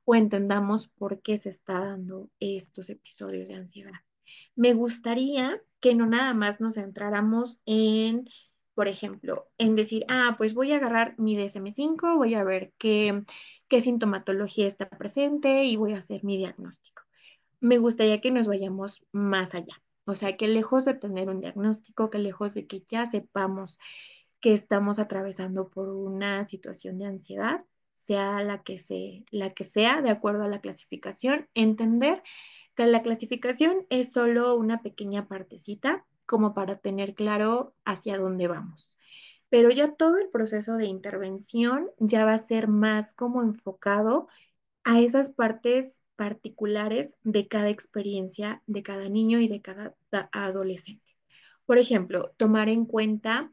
o entendamos por qué se está dando estos episodios de ansiedad. Me gustaría que no nada más nos centráramos en, por ejemplo, en decir, ah, pues voy a agarrar mi DSM-5, voy a ver qué sintomatología está presente y voy a hacer mi diagnóstico. Me gustaría que nos vayamos más allá. O sea, que lejos de tener un diagnóstico, que lejos de que ya sepamos que estamos atravesando por una situación de ansiedad, sea la que sea, de acuerdo a la clasificación, entender La clasificación es solo una pequeña partecita como para tener claro hacia dónde vamos. Pero ya todo el proceso de intervención ya va a ser más como enfocado a esas partes particulares de cada experiencia, de cada niño y de cada adolescente. Por ejemplo, tomar en cuenta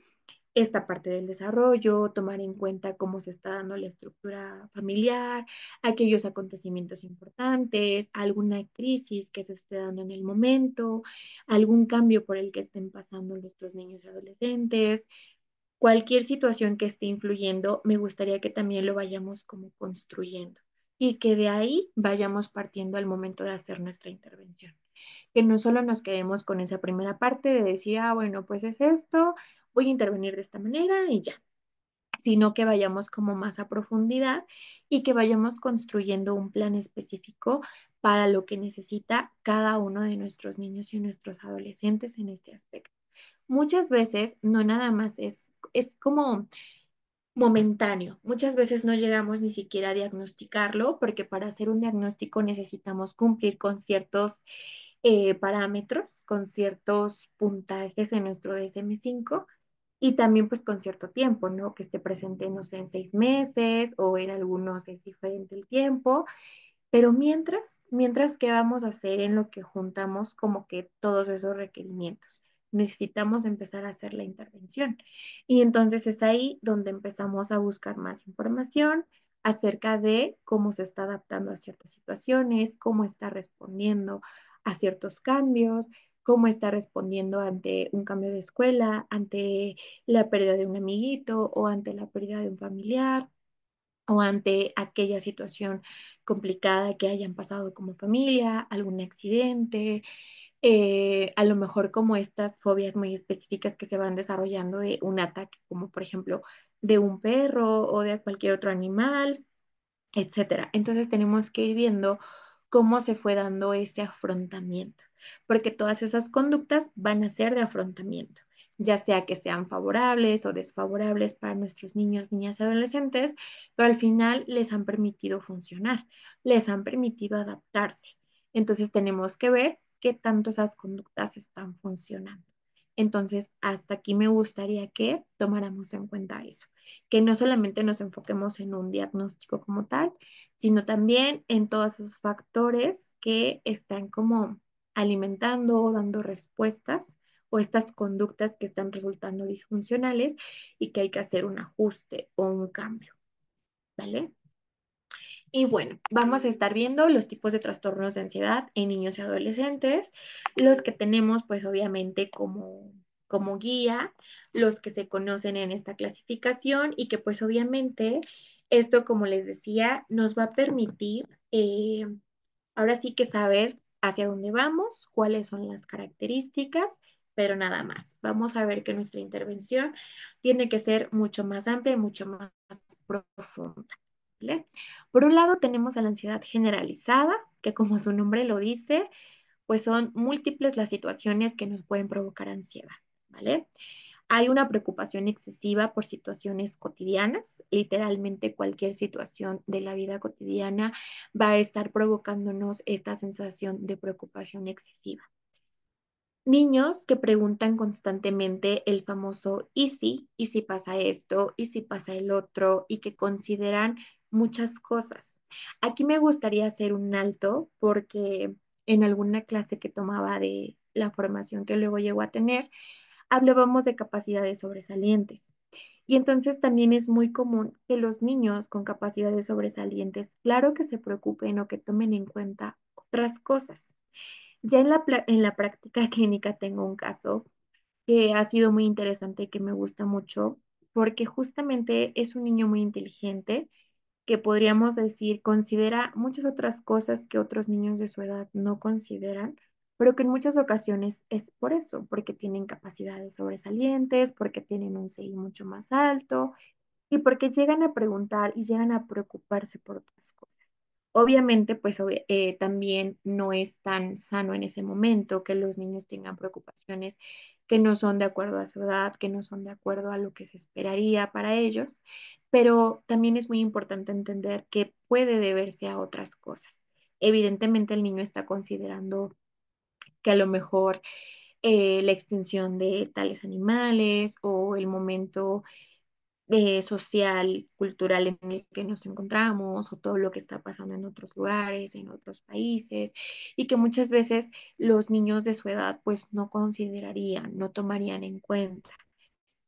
esta parte del desarrollo, tomar en cuenta cómo se está dando la estructura familiar, aquellos acontecimientos importantes, alguna crisis que se esté dando en el momento, algún cambio por el que estén pasando nuestros niños y adolescentes, cualquier situación que esté influyendo, me gustaría que también lo vayamos como construyendo y que de ahí vayamos partiendo al momento de hacer nuestra intervención. Que no solo nos quedemos con esa primera parte de decir, ah, bueno, pues es esto, voy a intervenir de esta manera y ya, sino que vayamos como más a profundidad y que vayamos construyendo un plan específico para lo que necesita cada uno de nuestros niños y nuestros adolescentes en este aspecto. Muchas veces no nada más es como momentáneo. Muchas veces no llegamos ni siquiera a diagnosticarlo porque para hacer un diagnóstico necesitamos cumplir con ciertos parámetros, con ciertos puntajes en nuestro DSM-5 y también pues con cierto tiempo, ¿no? Que esté presente, no sé, en 6 meses o en algunos es diferente el tiempo. Pero mientras, ¿qué vamos a hacer en lo que juntamos como que todos esos requerimientos? Necesitamos empezar a hacer la intervención. Y entonces es ahí donde empezamos a buscar más información acerca de cómo se está adaptando a ciertas situaciones, cómo está respondiendo a ciertos cambios, cómo está respondiendo ante un cambio de escuela, ante la pérdida de un amiguito o ante la pérdida de un familiar o ante aquella situación complicada que hayan pasado como familia, algún accidente, a lo mejor como estas fobias muy específicas que se van desarrollando de un ataque, como por ejemplo de un perro o de cualquier otro animal, etcétera. Entonces tenemos que ir viendo cómo se fue dando ese afrontamiento, porque todas esas conductas van a ser de afrontamiento, ya sea que sean favorables o desfavorables para nuestros niños, niñas y adolescentes, pero al final les han permitido funcionar, les han permitido adaptarse. Entonces tenemos que ver qué tanto esas conductas están funcionando. Entonces, hasta aquí me gustaría que tomáramos en cuenta eso, que no solamente nos enfoquemos en un diagnóstico como tal, sino también en todos esos factores que están como alimentando o dando respuestas o estas conductas que están resultando disfuncionales y que hay que hacer un ajuste o un cambio, ¿vale? Y bueno, vamos a estar viendo los tipos de trastornos de ansiedad en niños y adolescentes, los que tenemos pues obviamente como guía, los que se conocen en esta clasificación y que pues obviamente esto, como les decía, nos va a permitir ahora sí que saber hacia dónde vamos, cuáles son las características, pero nada más. Vamos a ver que nuestra intervención tiene que ser mucho más amplia y mucho más profunda. ¿Vale? Por un lado tenemos a la ansiedad generalizada, que como su nombre lo dice, pues son múltiples las situaciones que nos pueden provocar ansiedad, ¿vale? Hay una preocupación excesiva por situaciones cotidianas, literalmente cualquier situación de la vida cotidiana va a estar provocándonos esta sensación de preocupación excesiva. Niños que preguntan constantemente el famoso y si pasa esto, y si pasa el otro, y que consideran muchas cosas. Aquí me gustaría hacer un alto porque en alguna clase que tomaba de la formación que luego llegó a tener, hablábamos de capacidades sobresalientes. Y entonces también es muy común que los niños con capacidades sobresalientes, claro que se preocupen o que tomen en cuenta otras cosas. Ya en la práctica clínica tengo un caso que ha sido muy interesante y que me gusta mucho porque justamente es un niño muy inteligente que podríamos decir considera muchas otras cosas que otros niños de su edad no consideran, pero que en muchas ocasiones es por eso, porque tienen capacidades sobresalientes, porque tienen un CI mucho más alto y porque llegan a preguntar y llegan a preocuparse por otras cosas. Obviamente, pues también no es tan sano en ese momento que los niños tengan preocupaciones que no son de acuerdo a su edad, que no son de acuerdo a lo que se esperaría para ellos, pero también es muy importante entender que puede deberse a otras cosas. Evidentemente el niño está considerando que a lo mejor la extinción de tales animales o el momento social, cultural en el que nos encontramos o todo lo que está pasando en otros lugares, en otros países, y que muchas veces los niños de su edad pues no considerarían, no tomarían en cuenta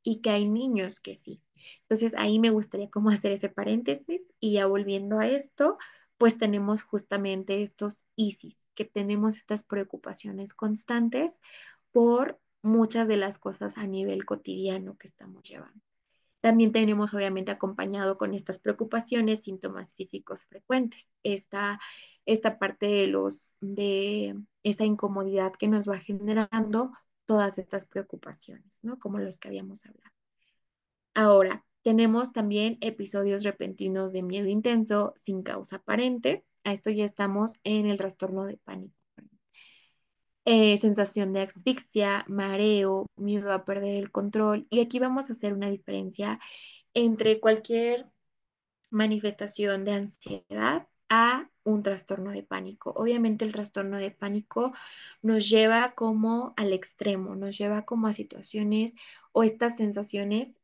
y que hay niños que sí. Entonces ahí me gustaría como hacer ese paréntesis y ya volviendo a esto, pues tenemos justamente estos ISIS, que tenemos estas preocupaciones constantes por muchas de las cosas a nivel cotidiano que estamos llevando. También tenemos obviamente acompañado con estas preocupaciones síntomas físicos frecuentes. Esta parte de esa incomodidad que nos va generando todas estas preocupaciones, ¿no? Como los que habíamos hablado. Ahora, tenemos también episodios repentinos de miedo intenso sin causa aparente. A esto ya estamos en el trastorno de pánico. Sensación de asfixia, mareo, miedo a perder el control. Y aquí vamos a hacer una diferencia entre cualquier manifestación de ansiedad a un trastorno de pánico. Obviamente el trastorno de pánico nos lleva como al extremo, nos lleva como a situaciones o estas sensaciones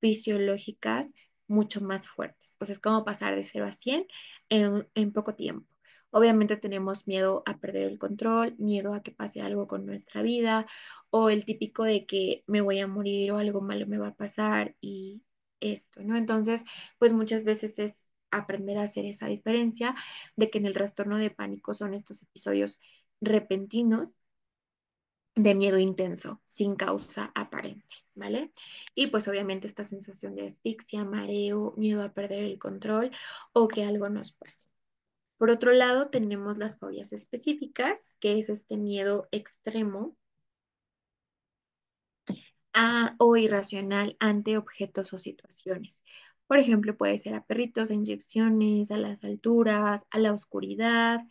fisiológicas mucho más fuertes. O sea, es como pasar de 0 a 100 en poco tiempo. Obviamente tenemos miedo a perder el control, miedo a que pase algo con nuestra vida o el típico de que me voy a morir o algo malo me va a pasar y esto, ¿no? Entonces, pues muchas veces es aprender a hacer esa diferencia de que en el trastorno de pánico son estos episodios repentinos de miedo intenso, sin causa aparente, ¿vale? Y pues obviamente esta sensación de asfixia, mareo, miedo a perder el control o que algo nos pase. Por otro lado, tenemos las fobias específicas, que es este miedo extremo o irracional ante objetos o situaciones. Por ejemplo, puede ser a perritos, a inyecciones, a las alturas, a la oscuridad.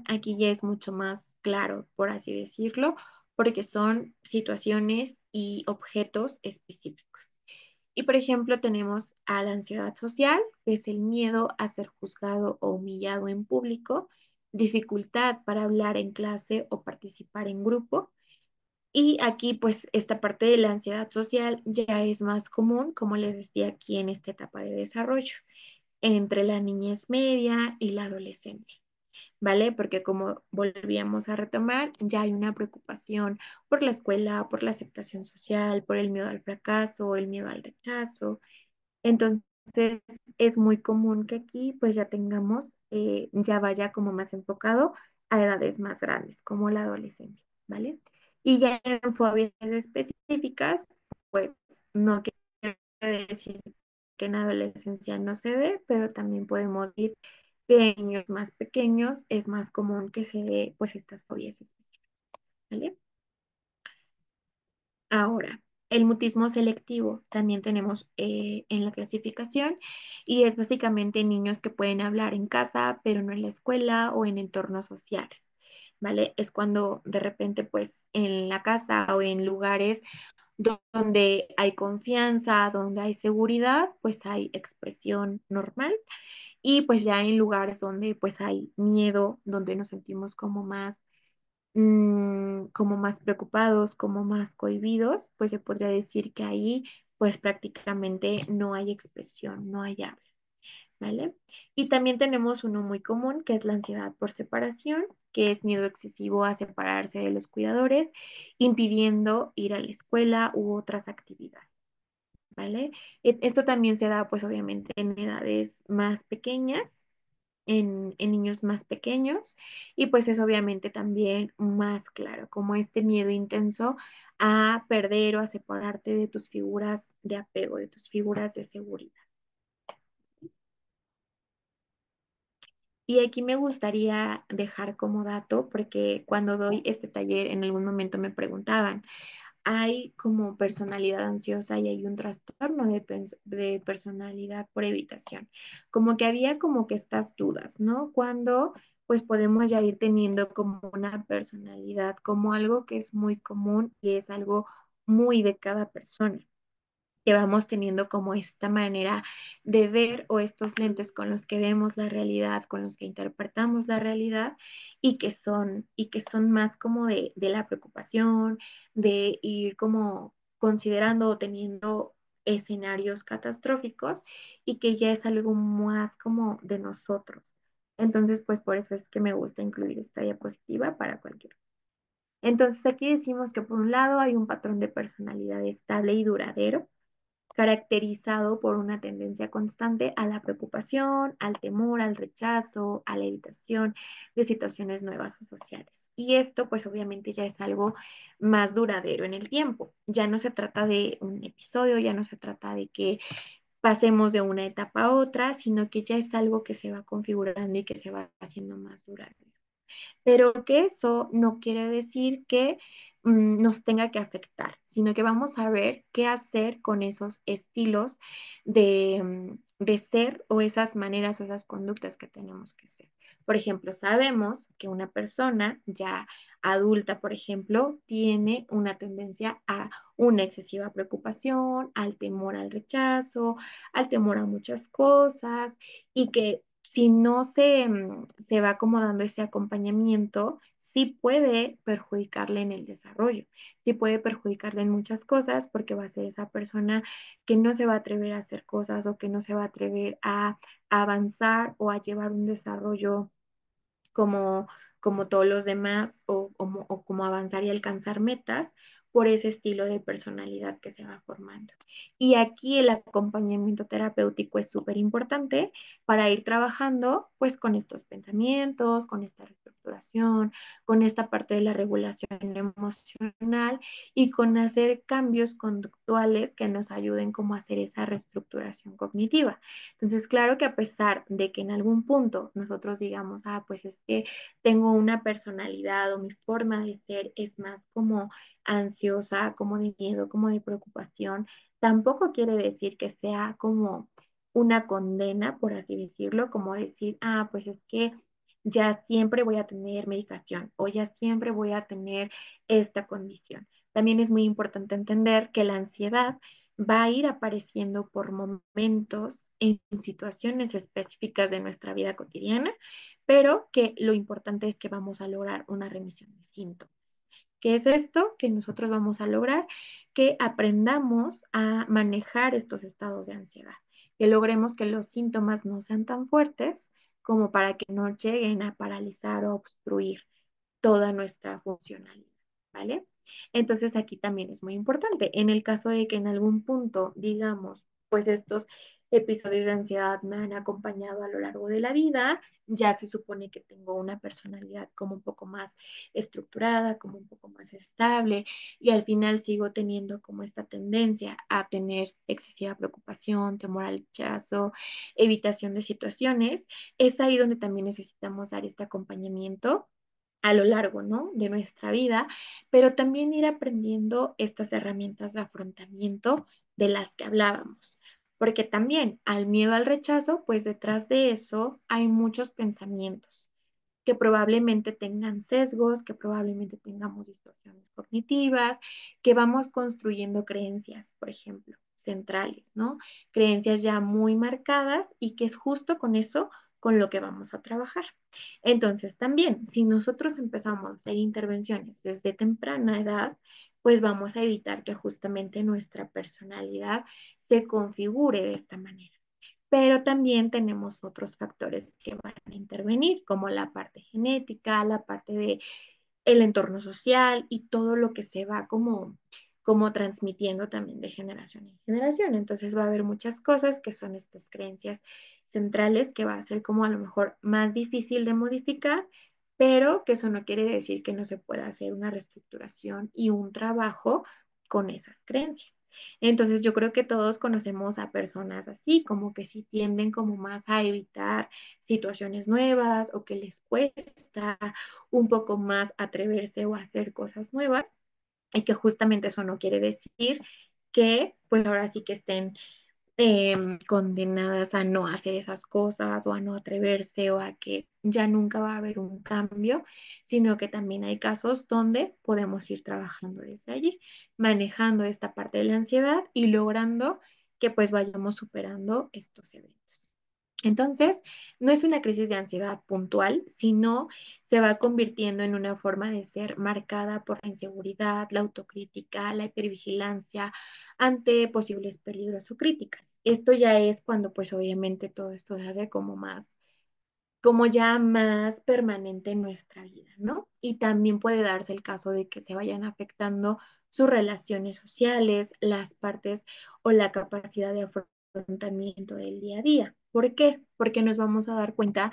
Aquí ya es mucho más claro, por así decirlo, porque son situaciones y objetos específicos. Y por ejemplo, tenemos a la ansiedad social, que es el miedo a ser juzgado o humillado en público, dificultad para hablar en clase o participar en grupo, y aquí, pues, esta parte de la ansiedad social ya es más común, como les decía aquí en esta etapa de desarrollo, entre la niñez media y la adolescencia, ¿vale? Porque como volvíamos a retomar, ya hay una preocupación por la escuela, por la aceptación social, por el miedo al fracaso, el miedo al rechazo. Entonces, es muy común que aquí, pues, ya tengamos, ya vaya como más enfocado a edades más grandes, como la adolescencia, ¿vale? Y ya en fobias específicas, pues no quiere decir que en adolescencia no se dé, pero también podemos decir que en niños más pequeños es más común que se dé pues estas fobias específicas, ¿vale? Ahora, el mutismo selectivo también tenemos en la clasificación y es básicamente niños que pueden hablar en casa, pero no en la escuela o en entornos sociales, ¿vale? Es cuando de repente pues en la casa o en lugares donde hay confianza, donde hay seguridad, pues hay expresión normal y pues ya en lugares donde pues hay miedo, donde nos sentimos como más preocupados, como más cohibidos, pues se podría decir que ahí pues prácticamente no hay expresión, no hay habla, ¿vale? Y también tenemos uno muy común que es la ansiedad por separación, que es miedo excesivo a separarse de los cuidadores, impidiendo ir a la escuela u otras actividades. ¿Vale? Esto también se da, pues obviamente, en edades más pequeñas, en niños más pequeños, y pues es obviamente también más claro, como este miedo intenso a perder o a separarte de tus figuras de apego, de tus figuras de seguridad. Y aquí me gustaría dejar como dato, porque cuando doy este taller en algún momento me preguntaban, hay como personalidad ansiosa y hay un trastorno de personalidad por evitación. Como que había como que estas dudas, ¿no? Cuando pues podemos ya ir teniendo como una personalidad, como algo que es muy común y es algo muy de cada persona. que vamos teniendo como esta manera de ver o estos lentes con los que vemos la realidad, con los que interpretamos la realidad y que son más como de la preocupación, de ir como considerando o teniendo escenarios catastróficos y que ya es algo más como de nosotros. Entonces, pues por eso es que me gusta incluir esta diapositiva para cualquier. Entonces, aquí decimos que por un lado hay un patrón de personalidad estable y duradero caracterizado por una tendencia constante a la preocupación, al temor, al rechazo, a la evitación de situaciones nuevas o sociales. Y esto, pues obviamente ya es algo más duradero en el tiempo. Ya no se trata de un episodio, ya no se trata de que pasemos de una etapa a otra, sino que ya es algo que se va configurando y que se va haciendo más duradero, pero que eso no quiere decir que nos tenga que afectar, sino que vamos a ver qué hacer con esos estilos de ser o esas maneras o esas conductas que tenemos que ser. Por ejemplo, sabemos que una persona ya adulta, por ejemplo, tiene una tendencia a una excesiva preocupación, al temor al rechazo, al temor a muchas cosas y que si no se va como dando ese acompañamiento, sí puede perjudicarle en el desarrollo, sí puede perjudicarle en muchas cosas porque va a ser esa persona que no se va a atrever a hacer cosas o que no se va a atrever a avanzar o a llevar un desarrollo como, como todos los demás o como avanzar y alcanzar metas por ese estilo de personalidad que se va formando. Y aquí el acompañamiento terapéutico es súper importante para ir trabajando pues con estos pensamientos, con esta reestructuración, con esta parte de la regulación emocional y con hacer cambios conductuales que nos ayuden como a hacer esa reestructuración cognitiva. Entonces, claro que a pesar de que en algún punto nosotros digamos, ah, pues es que tengo una personalidad o mi forma de ser es más como ansiosa, como de miedo, como de preocupación, tampoco quiere decir que sea como una condena, por así decirlo, como decir, ah, pues es que ya siempre voy a tener medicación o ya siempre voy a tener esta condición. También es muy importante entender que la ansiedad va a ir apareciendo por momentos en situaciones específicas de nuestra vida cotidiana, pero que lo importante es que vamos a lograr una remisión de síntomas. ¿Qué es esto? Que nosotros vamos a lograr que aprendamos a manejar estos estados de ansiedad, que logremos que los síntomas no sean tan fuertes como para que no lleguen a paralizar o obstruir toda nuestra funcionalidad, ¿vale? Entonces aquí también es muy importante. En el caso de que en algún punto, digamos, pues estos episodios de ansiedad me han acompañado a lo largo de la vida, ya se supone que tengo una personalidad como un poco más estructurada, como un poco más estable y al final sigo teniendo como esta tendencia a tener excesiva preocupación, temor al rechazo, evitación de situaciones. Es ahí donde también necesitamos dar este acompañamiento a lo largo, ¿no? De nuestra vida, pero también ir aprendiendo estas herramientas de afrontamiento de las que hablábamos. Porque también al miedo al rechazo, pues detrás de eso hay muchos pensamientos que probablemente tengan sesgos, que probablemente tengamos distorsiones cognitivas, que vamos construyendo creencias, por ejemplo, centrales, ¿no? Creencias ya muy marcadas y que es justo con eso con lo que vamos a trabajar. Entonces, también, si nosotros empezamos a hacer intervenciones desde temprana edad, pues vamos a evitar que justamente nuestra personalidad se configure de esta manera, pero también tenemos otros factores que van a intervenir, como la parte genética, la parte de el entorno social y todo lo que se va como transmitiendo también de generación en generación. Entonces va a haber muchas cosas que son estas creencias centrales que va a ser como a lo mejor más difícil de modificar, pero que eso no quiere decir que no se pueda hacer una reestructuración y un trabajo con esas creencias. Entonces yo creo que todos conocemos a personas así, como que sí tienden como más a evitar situaciones nuevas o que les cuesta un poco más atreverse o hacer cosas nuevas y que justamente eso no quiere decir que pues ahora sí que estén condenadas a no hacer esas cosas o a no atreverse o a que ya nunca va a haber un cambio, sino que también hay casos donde podemos ir trabajando desde allí, manejando esta parte de la ansiedad y logrando que pues vayamos superando estos eventos. Entonces, no es una crisis de ansiedad puntual, sino se va convirtiendo en una forma de ser marcada por la inseguridad, la autocrítica, la hipervigilancia ante posibles peligros o críticas. Esto ya es cuando, pues obviamente todo esto se hace como más, como ya más permanente en nuestra vida, ¿no? Y también puede darse el caso de que se vayan afectando sus relaciones sociales, las partes o la capacidad de afrontamiento del día a día. ¿Por qué? Porque nos vamos a dar cuenta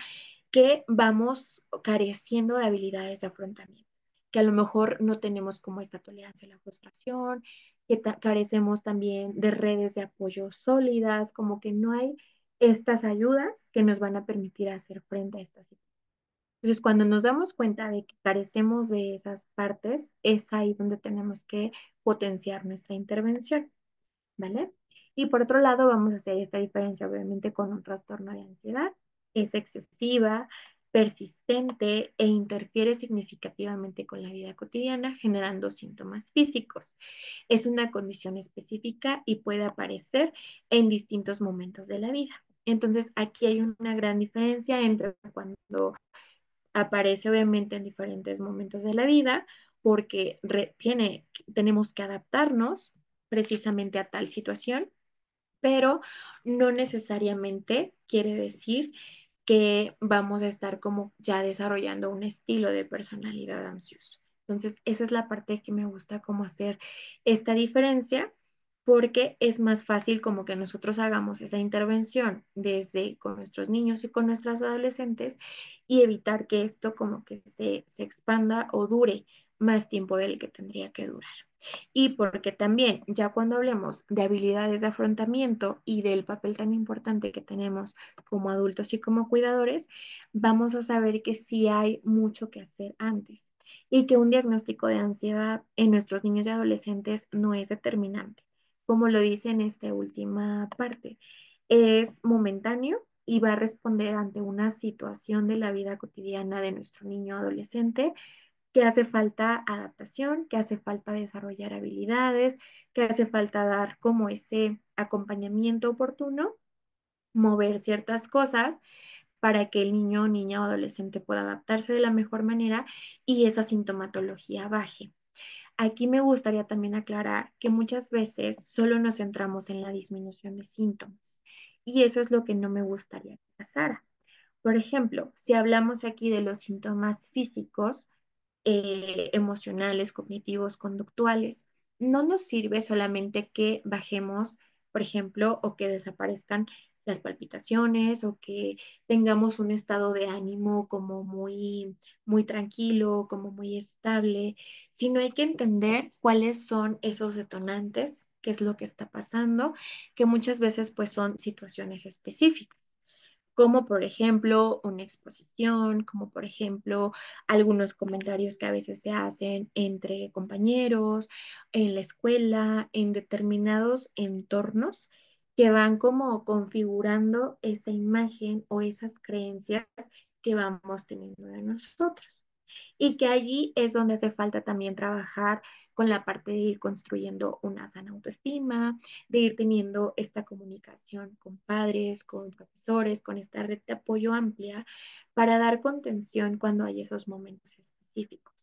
que vamos careciendo de habilidades de afrontamiento, que a lo mejor no tenemos como esta tolerancia a la frustración, que carecemos también de redes de apoyo sólidas, como que no hay estas ayudas que nos van a permitir hacer frente a estas situaciones. Entonces, cuando nos damos cuenta de que carecemos de esas partes, es ahí donde tenemos que potenciar nuestra intervención. ¿Vale? Y por otro lado, vamos a hacer esta diferencia obviamente con un trastorno de ansiedad. Es excesiva, persistente e interfiere significativamente con la vida cotidiana, generando síntomas físicos. Es una condición específica y puede aparecer en distintos momentos de la vida. Entonces, aquí hay una gran diferencia entre cuando aparece obviamente en diferentes momentos de la vida, porque tenemos que adaptarnos precisamente a tal situación, pero no necesariamente quiere decir que vamos a estar como ya desarrollando un estilo de personalidad ansioso. Entonces, esa es la parte que me gusta como hacer esta diferencia, porque es más fácil como que nosotros hagamos esa intervención desde con nuestros niños y con nuestros adolescentes y evitar que esto como que se expanda o dure más tiempo del que tendría que durar. Y porque también, ya cuando hablemos de habilidades de afrontamiento y del papel tan importante que tenemos como adultos y como cuidadores, vamos a saber que sí hay mucho que hacer antes y que un diagnóstico de ansiedad en nuestros niños y adolescentes no es determinante, como lo dice en esta última parte. Es momentáneo y va a responder ante una situación de la vida cotidiana de nuestro niño o adolescente, que hace falta adaptación, que hace falta desarrollar habilidades, que hace falta dar como ese acompañamiento oportuno, mover ciertas cosas para que el niño, niña o adolescente pueda adaptarse de la mejor manera y esa sintomatología baje. Aquí me gustaría también aclarar que muchas veces solo nos centramos en la disminución de síntomas y eso es lo que no me gustaría que pasara. Por ejemplo, si hablamos aquí de los síntomas físicos, emocionales, cognitivos, conductuales. No nos sirve solamente que bajemos, por ejemplo, o que desaparezcan las palpitaciones o que tengamos un estado de ánimo como muy tranquilo, como muy estable, sino hay que entender cuáles son esos detonantes, qué es lo que está pasando, que muchas veces pues son situaciones específicas, como por ejemplo una exposición, como por ejemplo algunos comentarios que a veces se hacen entre compañeros, en la escuela, en determinados entornos que van como configurando esa imagen o esas creencias que vamos teniendo de nosotros y que allí es donde hace falta también trabajar con la parte de ir construyendo una sana autoestima, de ir teniendo esta comunicación con padres, con profesores, con esta red de apoyo amplia para dar contención cuando hay esos momentos específicos.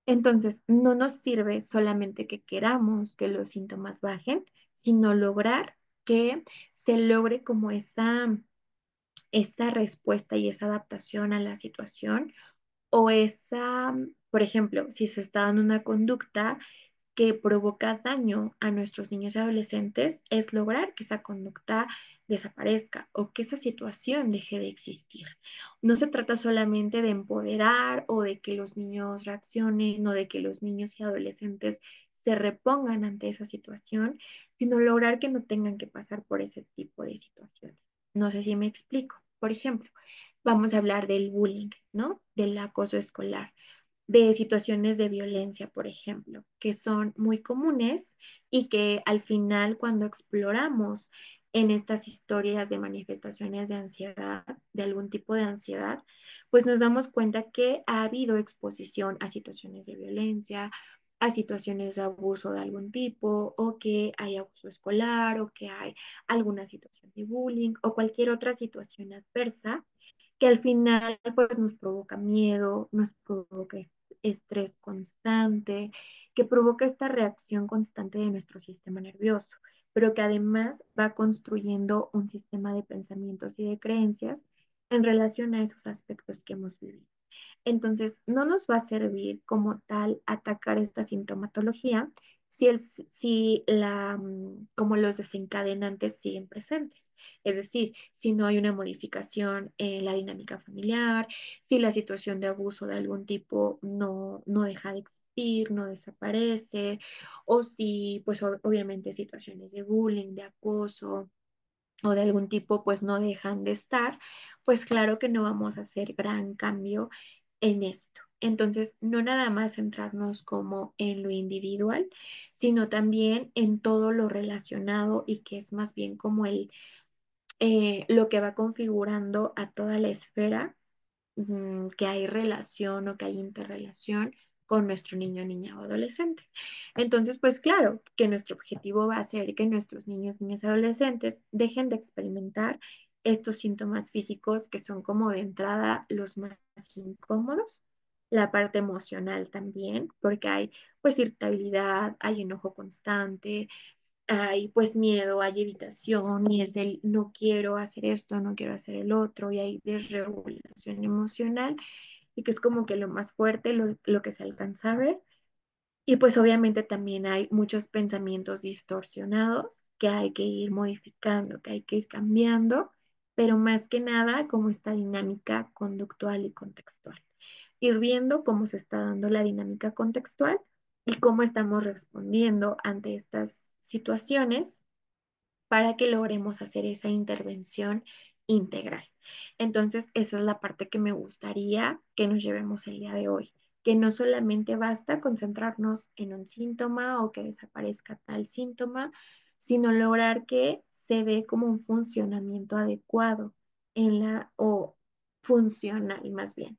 Entonces, no nos sirve solamente que queramos que los síntomas bajen, sino lograr que se logre como esa respuesta y esa adaptación a la situación o esa, por ejemplo, si se está dando una conducta que provoca daño a nuestros niños y adolescentes, es lograr que esa conducta desaparezca o que esa situación deje de existir. No se trata solamente de empoderar o de que los niños reaccionen o de que los niños y adolescentes se repongan ante esa situación, sino lograr que no tengan que pasar por ese tipo de situaciones. No sé si me explico. Por ejemplo, vamos a hablar del bullying, ¿no? Del acoso escolar. de situaciones de violencia, por ejemplo, que son muy comunes y que al final cuando exploramos en estas historias de manifestaciones de ansiedad, de algún tipo de ansiedad, pues nos damos cuenta que ha habido exposición a situaciones de violencia, a situaciones de abuso de algún tipo, o que hay abuso escolar, o que hay alguna situación de bullying, o cualquier otra situación adversa que al final pues nos provoca miedo, nos provoca estrés constante, que provoca esta reacción constante de nuestro sistema nervioso, pero que además va construyendo un sistema de pensamientos y de creencias en relación a esos aspectos que hemos vivido. Entonces, no nos va a servir como tal atacar esta sintomatología si como los desencadenantes siguen presentes. Es decir, si no hay una modificación en la dinámica familiar, si la situación de abuso de algún tipo no deja de existir, no desaparece, o si, pues obviamente situaciones de bullying, de acoso o de algún tipo pues no dejan de estar, pues claro que no vamos a hacer gran cambio en esto. Entonces, no nada más centrarnos como en lo individual, sino también en todo lo relacionado y que es más bien como lo que va configurando a toda la esfera que hay relación o que hay interrelación con nuestro niño, niña o adolescente. Entonces, pues claro, que nuestro objetivo va a ser que nuestros niños, niñas y adolescentes dejen de experimentar estos síntomas físicos que son como de entrada los más incómodos, la parte emocional también, porque hay pues irritabilidad, hay enojo constante, hay pues miedo, hay evitación y es el no quiero hacer esto, no quiero hacer el otro y hay desregulación emocional y que es como que lo más fuerte, lo que se alcanza a ver. Y pues obviamente también hay muchos pensamientos distorsionados que hay que ir modificando, que hay que ir cambiando, pero más que nada como esta dinámica conductual y contextual. Ir viendo cómo se está dando la dinámica contextual y cómo estamos respondiendo ante estas situaciones para que logremos hacer esa intervención integral. Entonces, esa es la parte que me gustaría que nos llevemos el día de hoy, que no solamente basta concentrarnos en un síntoma o que desaparezca tal síntoma, sino lograr que se dé como un funcionamiento adecuado en o funcional más bien.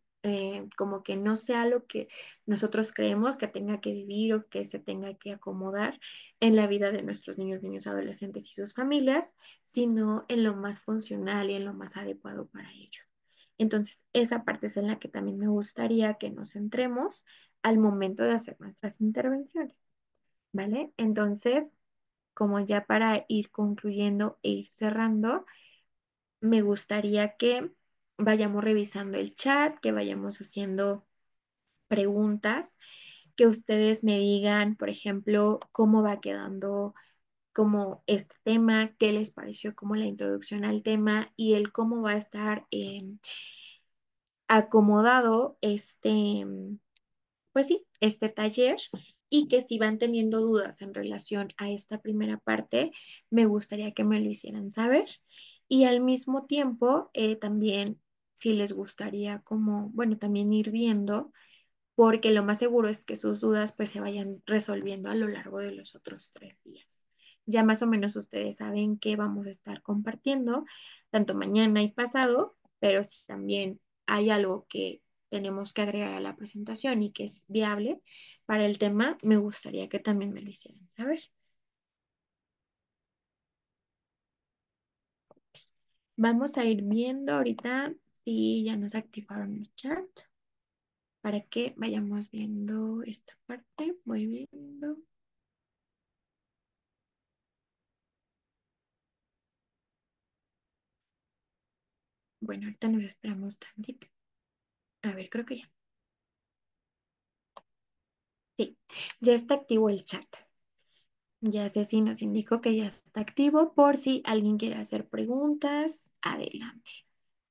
Como que no sea lo que nosotros creemos que tenga que vivir o que se tenga que acomodar, en la vida de nuestros niños, niños, adolescentes y sus familias, sino en lo más funcional y en lo más adecuado para ellos. Entonces, esa parte es en la que también me gustaría que nos centremos al momento de hacer nuestras intervenciones, ¿vale? Entonces, como ya para ir concluyendo e ir cerrando, me gustaría que vayamos revisando el chat, que vayamos haciendo preguntas, que ustedes me digan, por ejemplo, cómo va quedando como este tema, qué les pareció como la introducción al tema y el cómo va a estar acomodado pues sí, este taller y que si van teniendo dudas en relación a esta primera parte, me gustaría que me lo hicieran saber y al mismo tiempo también si les gustaría como, bueno, también ir viendo porque lo más seguro es que sus dudas pues se vayan resolviendo a lo largo de los otros 3 días. Ya más o menos ustedes saben que vamos a estar compartiendo tanto mañana y pasado, pero si también hay algo que tenemos que agregar a la presentación y que es viable para el tema, me gustaría que también me lo hicieran saber. Vamos a ir viendo ahorita si ya nos activaron el chat para que vayamos viendo esta parte. Voy viendo. Bueno, ahorita nos esperamos tantito. A ver, creo que ya. Sí, ya está activo el chat. Ya sé si nos indicó que ya está activo por si alguien quiere hacer preguntas. Adelante.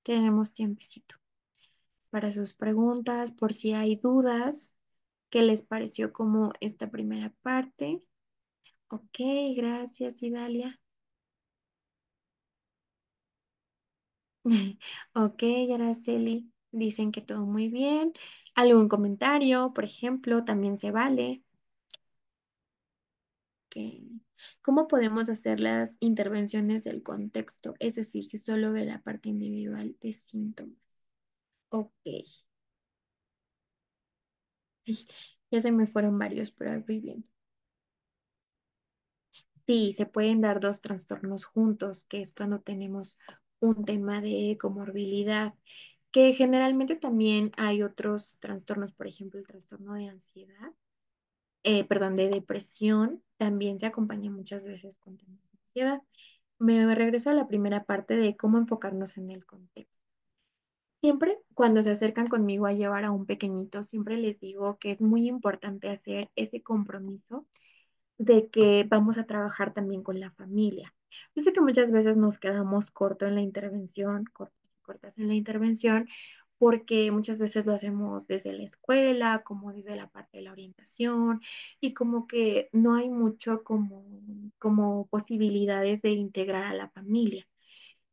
Tenemos tiempecito para sus preguntas, por si hay dudas. ¿Qué les pareció como esta primera parte? Ok, gracias, Idalia. Ok, Araceli. Dicen que todo muy bien. ¿Algún comentario, por ejemplo, también se vale? Que, ¿cómo podemos hacer las intervenciones del contexto? Es decir, si solo ve la parte individual de síntomas. Ok. Ay, ya se me fueron varios, pero voy bien. Sí, se pueden dar dos trastornos juntos, que es cuando tenemos un tema de comorbilidad, que generalmente también hay otros trastornos, por ejemplo, el trastorno de ansiedad, perdón, de depresión, también se acompaña muchas veces con temas de ansiedad. Me regreso a la primera parte de cómo enfocarnos en el contexto. Siempre cuando se acercan conmigo a llevar a un pequeñito, siempre les digo que es muy importante hacer ese compromiso de que vamos a trabajar también con la familia. Yo sé que muchas veces nos quedamos corto en la intervención, cortos y cortas en la intervención, porque muchas veces lo hacemos desde la escuela, como desde la parte de la orientación, y como que no hay mucho como posibilidades de integrar a la familia.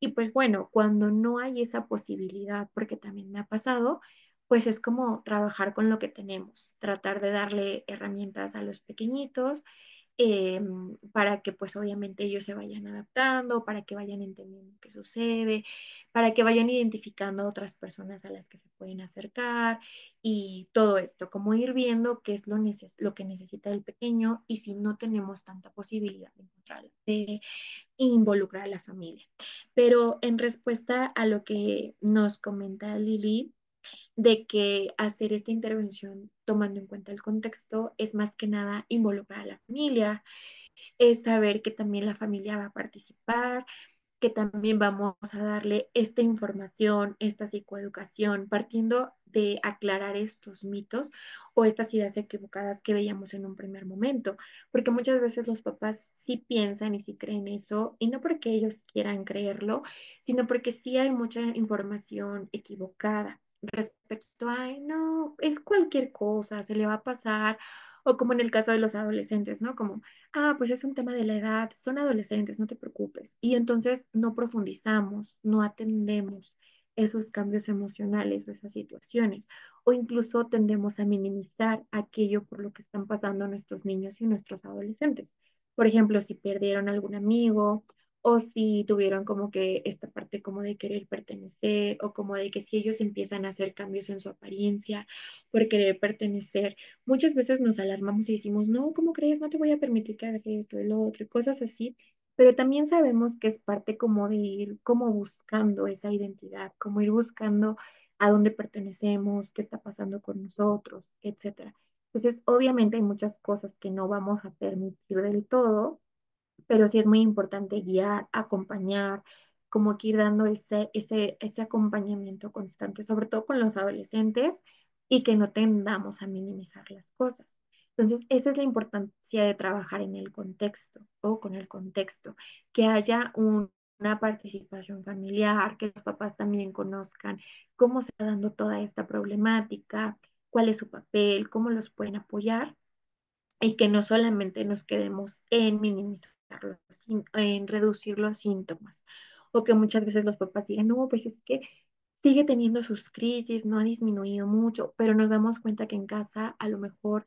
Y pues bueno, cuando no hay esa posibilidad, porque también me ha pasado, pues es como trabajar con lo que tenemos, tratar de darle herramientas a los pequeñitos para que pues obviamente ellos se vayan adaptando, para que vayan entendiendo qué sucede, para que vayan identificando a otras personas a las que se pueden acercar y todo esto, como ir viendo qué es lo que necesita el pequeño y si no tenemos tanta posibilidad de encontrarlo, de involucrar a la familia. Pero en respuesta a lo que nos comenta Lili, de que hacer esta intervención tomando en cuenta el contexto es más que nada involucrar a la familia, es saber que también la familia va a participar, que también vamos a darle esta información, esta psicoeducación, partiendo de aclarar estos mitos o estas ideas equivocadas que veíamos en un primer momento, porque muchas veces los papás sí piensan y sí creen eso, y no porque ellos quieran creerlo, sino porque sí hay mucha información equivocada respecto a, ay, no, es cualquier cosa, se le va a pasar, o como en el caso de los adolescentes, ¿no? Como pues es un tema de la edad, son adolescentes, no te preocupes. Y entonces no profundizamos, no atendemos esos cambios emocionales o esas situaciones, o incluso tendemos a minimizar aquello por lo que están pasando nuestros niños y nuestros adolescentes. Por ejemplo, si perdieron algún amigo o si tuvieron como que esta parte como de querer pertenecer o como de que si ellos empiezan a hacer cambios en su apariencia por querer pertenecer, muchas veces nos alarmamos y decimos, no, ¿cómo crees? No te voy a permitir que hagas esto y lo otro, y cosas así, pero también sabemos que es parte como de ir como buscando esa identidad, como ir buscando a dónde pertenecemos, qué está pasando con nosotros, etcétera. Entonces, obviamente hay muchas cosas que no vamos a permitir del todo, pero sí es muy importante guiar, acompañar, como que ir dando ese acompañamiento constante, sobre todo con los adolescentes, y que no tendamos a minimizar las cosas. Entonces, esa es la importancia de trabajar en el contexto o con el contexto, que haya una participación familiar, que los papás también conozcan cómo se está dando toda esta problemática, cuál es su papel, cómo los pueden apoyar y que no solamente nos quedemos en minimizar en reducir los síntomas, o que muchas veces los papás digan, no, pues es que sigue teniendo sus crisis, no ha disminuido mucho, pero nos damos cuenta que en casa a lo mejor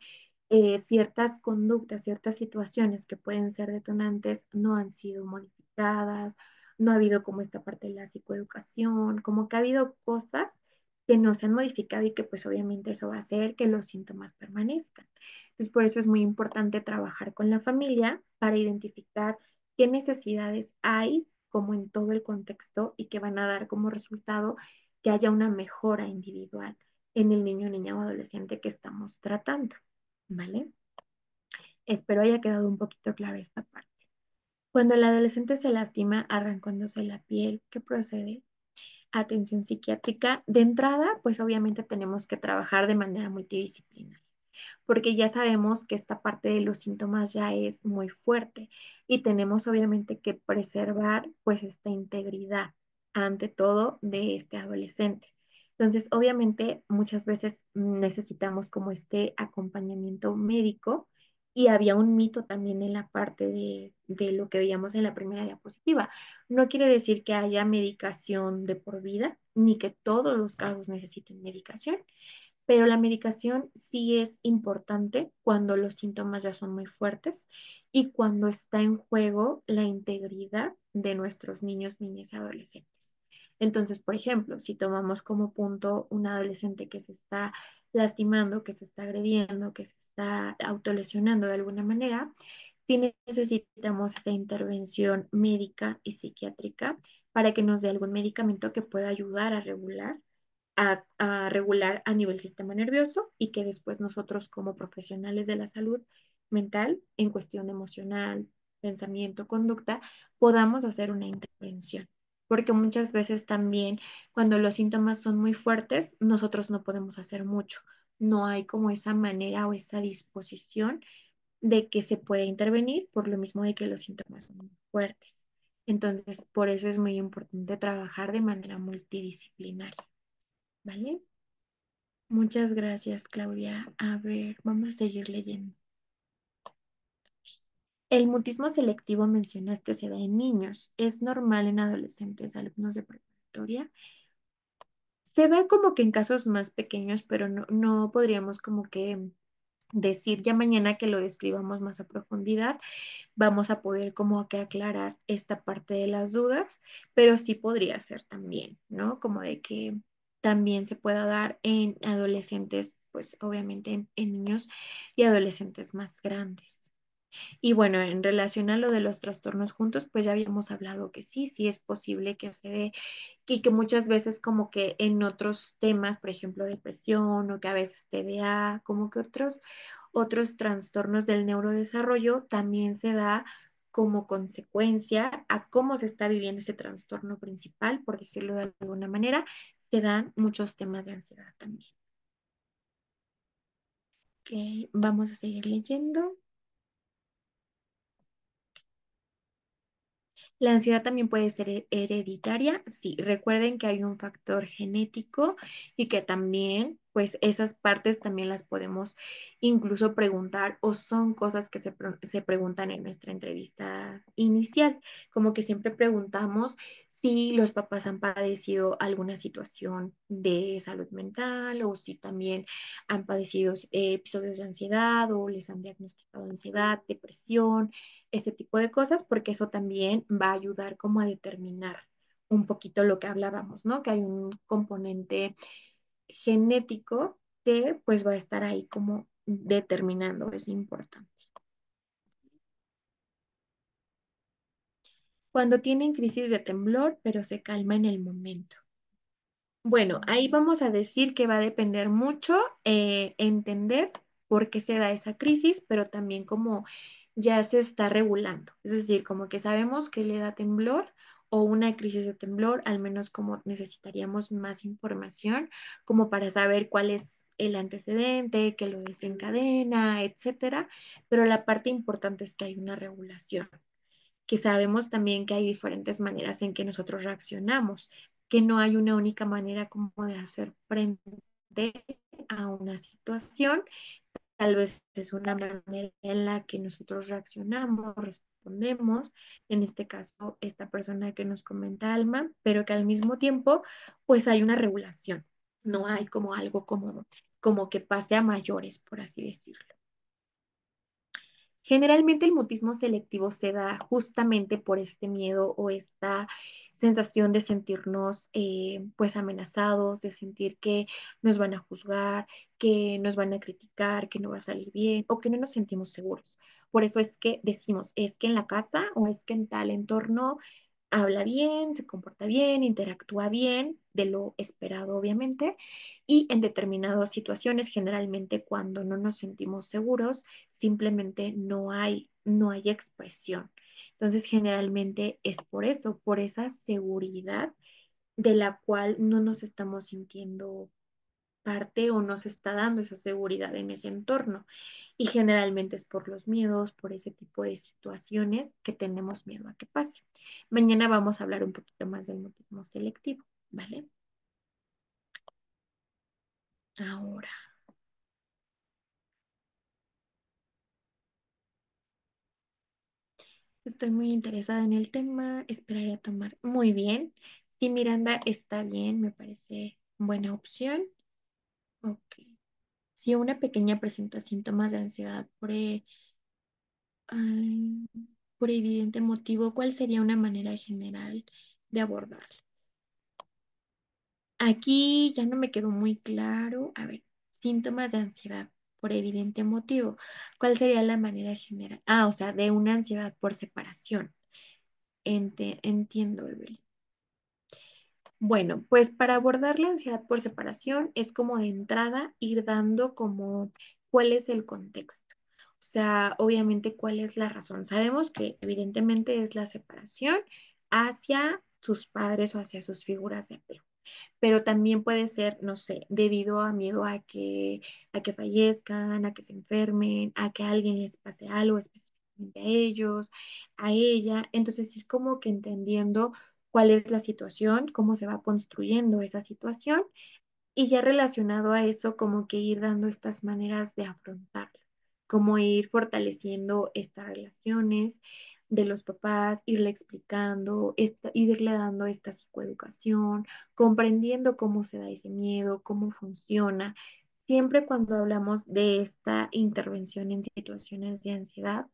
ciertas conductas, ciertas situaciones que pueden ser detonantes no han sido modificadas, no ha habido como esta parte de la psicoeducación, como que ha habido cosas que no se han modificado y que pues obviamente eso va a hacer que los síntomas permanezcan. Entonces, por eso es muy importante trabajar con la familia para identificar qué necesidades hay como en todo el contexto y que van a dar como resultado que haya una mejora individual en el niño, niña o adolescente que estamos tratando, ¿vale? Espero haya quedado un poquito clara esta parte. Cuando el adolescente se lastima arrancándose la piel, ¿qué procede? Atención psiquiátrica. De entrada, pues obviamente tenemos que trabajar de manera multidisciplinaria porque ya sabemos que esta parte de los síntomas ya es muy fuerte y tenemos obviamente que preservar pues esta integridad ante todo de este adolescente. Entonces, obviamente muchas veces necesitamos como este acompañamiento médico Y había un mito también en la parte de lo que veíamos en la primera diapositiva. No quiere decir que haya medicación de por vida, ni que todos los casos necesiten medicación, pero la medicación sí es importante cuando los síntomas ya son muy fuertes y cuando está en juego la integridad de nuestros niños, niñas y adolescentes. Entonces, por ejemplo, si tomamos como punto un adolescente que se está lastimando, que se está agrediendo, que se está autolesionando de alguna manera, sí necesitamos esa intervención médica y psiquiátrica para que nos dé algún medicamento que pueda ayudar a regular a nivel sistema nervioso y que después nosotros como profesionales de la salud mental, en cuestión emocional, pensamiento, conducta, podamos hacer una intervención. Porque muchas veces también cuando los síntomas son muy fuertes, nosotros no podemos hacer mucho. No hay como esa manera o esa disposición de que se pueda intervenir por lo mismo de que los síntomas son muy fuertes. Entonces, por eso es muy importante trabajar de manera multidisciplinaria, ¿vale? Muchas gracias, Claudia. A ver, vamos a seguir leyendo. El mutismo selectivo mencionaste se da en niños. ¿Es normal en adolescentes, alumnos de preparatoria? Se da como que en casos más pequeños, pero no podríamos como que decir ya mañana que lo describamos más a profundidad, vamos a poder como que aclarar esta parte de las dudas, pero sí podría ser también, ¿no? Como de que también se pueda dar en adolescentes, pues obviamente en niños y adolescentes más grandes. Y bueno, en relación a lo de los trastornos juntos, pues ya habíamos hablado que sí, sí es posible que se dé y que muchas veces como que en otros temas, por ejemplo, depresión o que a veces TDA, como que otros trastornos del neurodesarrollo también se da como consecuencia a cómo se está viviendo ese trastorno principal, por decirlo de alguna manera, se dan muchos temas de ansiedad también. Ok, vamos a seguir leyendo. La ansiedad también puede ser hereditaria. Sí, recuerden que hay un factor genético y que también, pues esas partes también las podemos incluso preguntar o son cosas que se preguntan en nuestra entrevista inicial. Como que siempre preguntamos si los papás han padecido alguna situación de salud mental o si también han padecido episodios de ansiedad o les han diagnosticado ansiedad, depresión, ese tipo de cosas, porque eso también va a ayudar como a determinar un poquito lo que hablábamos, ¿no? Que hay un componente genético que pues va a estar ahí como determinando, es importante. Cuando tienen crisis de temblor, pero se calma en el momento. Bueno, ahí vamos a decir que va a depender mucho entender por qué se da esa crisis, pero también como ya se está regulando. Es decir, como que sabemos que le da temblor o una crisis de temblor, al menos como necesitaríamos más información como para saber cuál es el antecedente, qué lo desencadena, etcétera. Pero la parte importante es que hay una regulación, que sabemos también que hay diferentes maneras en que nosotros reaccionamos, que no hay una única manera como de hacer frente a una situación. Tal vez es una manera en la que nosotros reaccionamos, respondemos, en este caso, esta persona que nos comenta Alma, pero que al mismo tiempo, pues hay una regulación. No hay como algo como que pase a mayores, por así decirlo. Generalmente el mutismo selectivo se da justamente por este miedo o esta sensación de sentirnos pues amenazados, de sentir que nos van a juzgar, que nos van a criticar, que no va a salir bien o que no nos sentimos seguros. Por eso es que decimos, es que en la casa o es que en tal entorno habla bien, se comporta bien, interactúa bien, de lo esperado obviamente, y en determinadas situaciones, generalmente cuando no nos sentimos seguros, simplemente no hay expresión. Entonces, generalmente es por eso, por esa seguridad de la cual no nos estamos sintiendo parte o nos está dando esa seguridad en ese entorno. Y generalmente es por los miedos, por ese tipo de situaciones que tenemos miedo a que pase. Mañana vamos a hablar un poquito más del mutismo selectivo, ¿vale? Ahora. Estoy muy interesada en el tema, esperaré a tomar. Muy bien. Sí, Miranda está bien, me parece buena opción. Ok. Si una pequeña presenta síntomas de ansiedad ay, por evidente motivo, ¿cuál sería una manera general de abordarlo? Aquí ya no me quedó muy claro. A ver, síntomas de ansiedad por evidente motivo. ¿Cuál sería la manera general? Ah, o sea, de una ansiedad por separación. Entiendo, Evelyn. Bueno, pues para abordar la ansiedad por separación es como de entrada ir dando como cuál es el contexto. O sea, obviamente cuál es la razón. Sabemos que evidentemente es la separación hacia sus padres o hacia sus figuras de apego, pero también puede ser, no sé, debido a miedo a que fallezcan, a que se enfermen, a que a alguien les pase algo específicamente a ellos, a ella. Entonces es como que entendiendo cuál es la situación, cómo se va construyendo esa situación y ya relacionado a eso, como que ir dando estas maneras de afrontarlo, como ir fortaleciendo estas relaciones de los papás, irle explicando, irle dando esta psicoeducación, comprendiendo cómo se da ese miedo, cómo funciona. Siempre cuando hablamos de esta intervención en situaciones de ansiedad,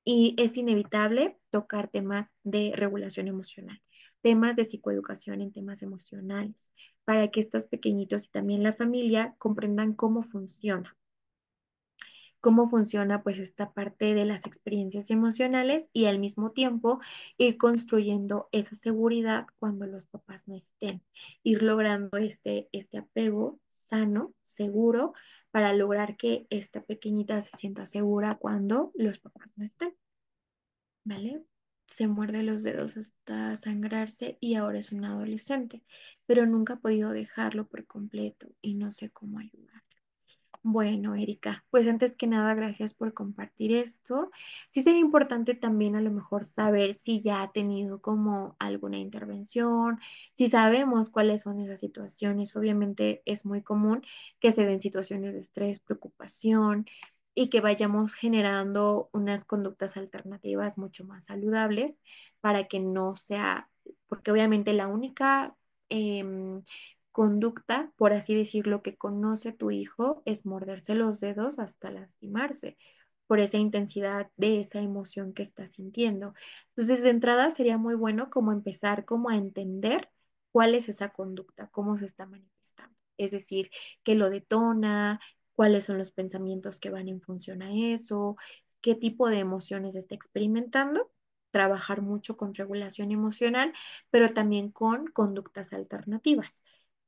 y es inevitable tocar temas de regulación emocional, temas de psicoeducación en temas emocionales, para que estos pequeñitos y también la familia comprendan cómo funciona pues esta parte de las experiencias emocionales y al mismo tiempo ir construyendo esa seguridad cuando los papás no estén, ir logrando este apego sano, seguro, para lograr que esta pequeñita se sienta segura cuando los papás no estén. ¿Vale? Se muerde los dedos hasta sangrarse y ahora es un adolescente, pero nunca ha podido dejarlo por completo y no sé cómo ayudar. Bueno, Erika, pues antes que nada, gracias por compartir esto. Sí sería importante también a lo mejor saber si ya ha tenido como alguna intervención, si sabemos cuáles son esas situaciones. Obviamente es muy común que se den situaciones de estrés, preocupación y que vayamos generando unas conductas alternativas mucho más saludables para que no sea, porque obviamente la única conducta, por así decirlo, que conoce tu hijo es morderse los dedos hasta lastimarse por esa intensidad de esa emoción que está sintiendo. Entonces, de entrada sería muy bueno como empezar como a entender cuál es esa conducta, cómo se está manifestando. Es decir, qué lo detona, cuáles son los pensamientos que van en función a eso, qué tipo de emociones está experimentando, trabajar mucho con regulación emocional, pero también con conductas alternativas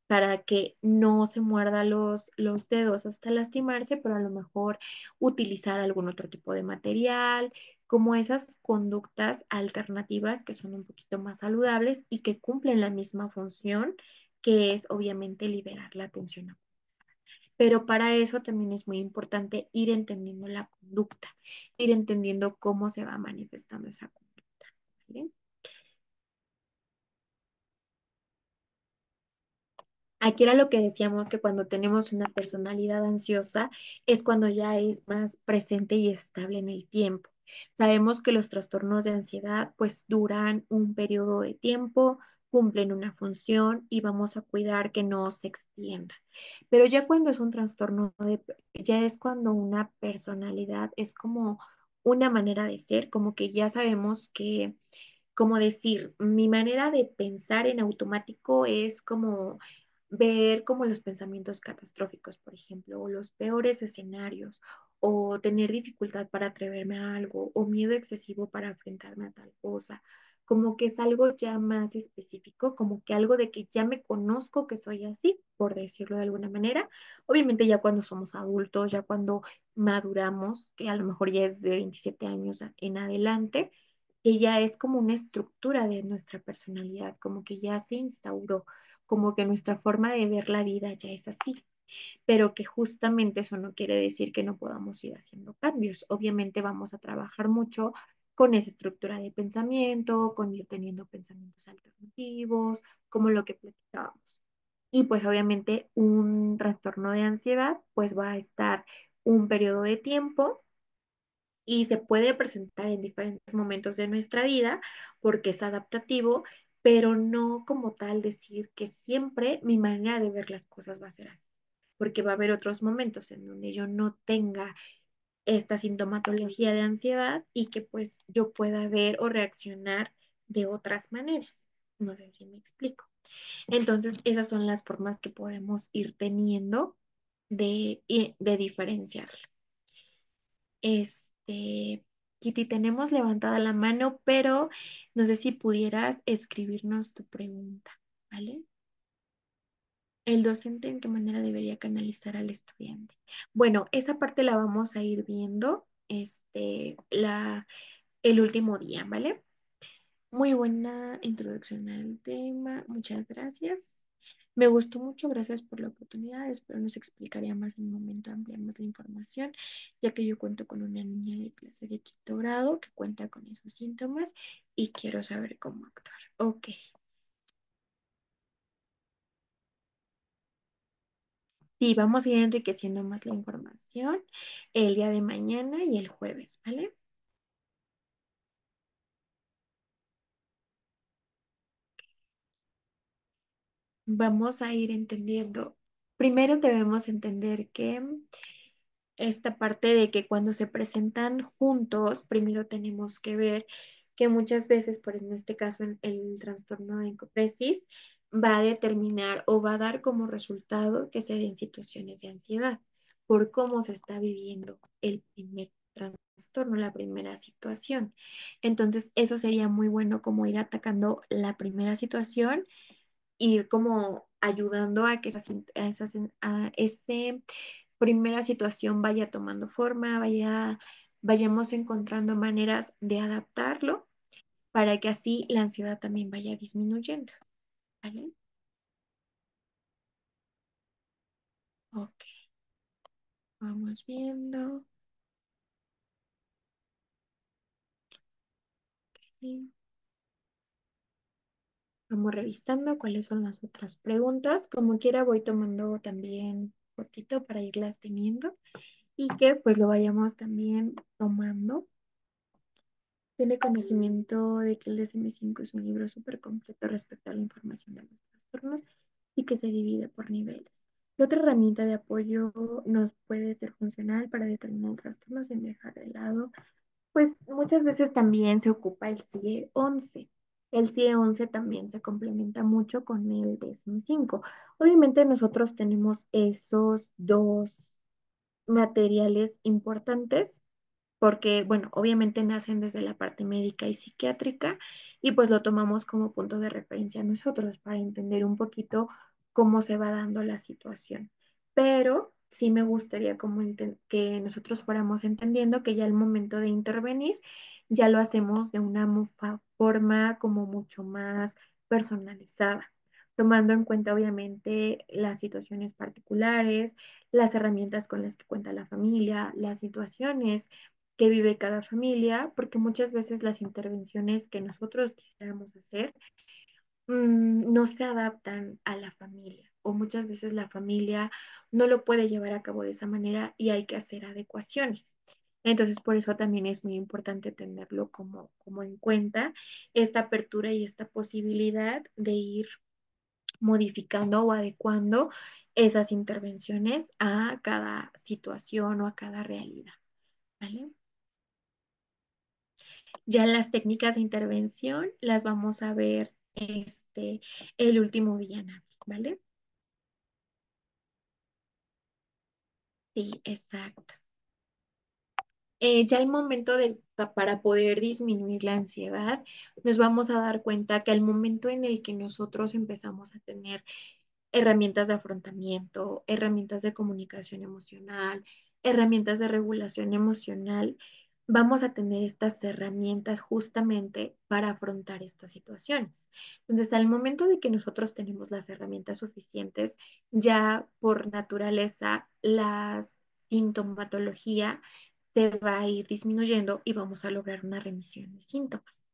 para que no se muerda los dedos hasta lastimarse, pero a lo mejor utilizar algún otro tipo de material, como esas conductas alternativas que son un poquito más saludables y que cumplen la misma función, que es obviamente liberar la tensión. Pero para eso también es muy importante ir entendiendo la conducta, ir entendiendo cómo se va manifestando esa conducta. ¿Vale? Aquí era lo que decíamos que cuando tenemos una personalidad ansiosa es cuando ya es más presente y estable en el tiempo. Sabemos que los trastornos de ansiedad pues duran un periodo de tiempo, cumplen una función y vamos a cuidar que no se extienda. Pero ya cuando es un ya es cuando una personalidad es como una manera de ser, como que ya sabemos que, como decir, mi manera de pensar en automático es como ver como los pensamientos catastróficos, por ejemplo, o los peores escenarios, o tener dificultad para atreverme a algo, o miedo excesivo para enfrentarme a tal cosa, como que es algo ya más específico, como que algo de que ya me conozco que soy así, por decirlo de alguna manera. Obviamente ya cuando somos adultos, ya cuando maduramos, que a lo mejor ya es de 27 años en adelante, que ya es como una estructura de nuestra personalidad, como que ya se instauró, como que nuestra forma de ver la vida ya es así, pero que justamente eso no quiere decir que no podamos ir haciendo cambios. Obviamente vamos a trabajar mucho con esa estructura de pensamiento, con ir teniendo pensamientos alternativos, como lo que platicábamos. Y pues obviamente un trastorno de ansiedad pues va a estar un periodo de tiempo y se puede presentar en diferentes momentos de nuestra vida porque es adaptativo, pero no como tal decir que siempre mi manera de ver las cosas va a ser así, porque va a haber otros momentos en donde yo no tenga esta sintomatología de ansiedad y que pues yo pueda ver o reaccionar de otras maneras. No sé si me explico. Entonces, esas son las formas que podemos ir teniendo de diferenciar. Kitty, tenemos levantada la mano, pero no sé si pudieras escribirnos tu pregunta, ¿vale? El docente, ¿en qué manera debería canalizar al estudiante? Bueno, esa parte la vamos a ir viendo, el último día, ¿vale? Muy buena introducción al tema, muchas gracias. Me gustó mucho, gracias por la oportunidad. Espero nos explicaría más en un momento, ampliar más la información, ya que yo cuento con una niña de clase de quinto grado que cuenta con esos síntomas y quiero saber cómo actuar. Ok, sí, vamos a ir enriqueciendo más la información el día de mañana y el jueves, ¿vale? Vamos a ir entendiendo. Primero debemos entender que esta parte de que cuando se presentan juntos, primero tenemos que ver que muchas veces, por en este caso el trastorno de encopresis, va a determinar o va a dar como resultado que se den situaciones de ansiedad por cómo se está viviendo el primer trastorno, la primera situación. Entonces, eso sería muy bueno como ir atacando la primera situación, ir como ayudando a que a ese primera situación vaya tomando forma, vayamos encontrando maneras de adaptarlo para que así la ansiedad también vaya disminuyendo, ¿vale? Ok, vamos viendo. Ok. Vamos revisando cuáles son las otras preguntas. Como quiera, voy tomando también fotito para irlas teniendo y que pues lo vayamos también tomando. Tiene conocimiento de que el DSM-5 es un libro súper completo respecto a la información de los trastornos y que se divide por niveles. ¿Qué otra herramienta de apoyo nos puede ser funcional para determinar trastornos sin dejar de lado? Pues muchas veces también se ocupa el CIE-11. El CIE-11 también se complementa mucho con el DSM-5. Obviamente nosotros tenemos esos dos materiales importantes porque, bueno, obviamente nacen desde la parte médica y psiquiátrica y pues lo tomamos como punto de referencia nosotros para entender un poquito cómo se va dando la situación. Pero sí me gustaría como que nosotros fuéramos entendiendo que ya al momento de intervenir ya lo hacemos de una forma como mucho más personalizada, tomando en cuenta obviamente las situaciones particulares, las herramientas con las que cuenta la familia, las situaciones que vive cada familia, porque muchas veces las intervenciones que nosotros quisiéramos hacer no se adaptan a la familia o muchas veces la familia no lo puede llevar a cabo de esa manera y hay que hacer adecuaciones. Entonces, por eso también es muy importante tenerlo como en cuenta esta apertura y esta posibilidad de ir modificando o adecuando esas intervenciones a cada situación o a cada realidad, ¿vale? Ya las técnicas de intervención las vamos a ver el último día, Navi, ¿vale? Sí, exacto. Ya el momento para poder disminuir la ansiedad, nos vamos a dar cuenta que al momento en el que nosotros empezamos a tener herramientas de afrontamiento, herramientas de comunicación emocional, herramientas de regulación emocional, vamos a tener estas herramientas justamente para afrontar estas situaciones. Entonces, al momento de que nosotros tenemos las herramientas suficientes, ya por naturaleza, la sintomatología se va a ir disminuyendo y vamos a lograr una remisión de síntomas,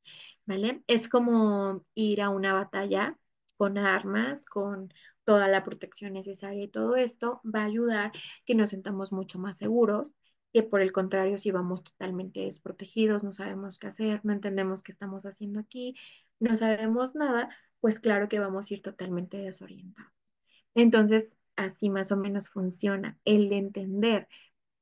¿vale? Es como ir a una batalla con armas, con toda la protección necesaria y todo esto va a ayudar que nos sentamos mucho más seguros, que por el contrario, si vamos totalmente desprotegidos, no sabemos qué hacer, no entendemos qué estamos haciendo aquí, no sabemos nada, pues claro que vamos a ir totalmente desorientados. Entonces, así más o menos funciona el de entender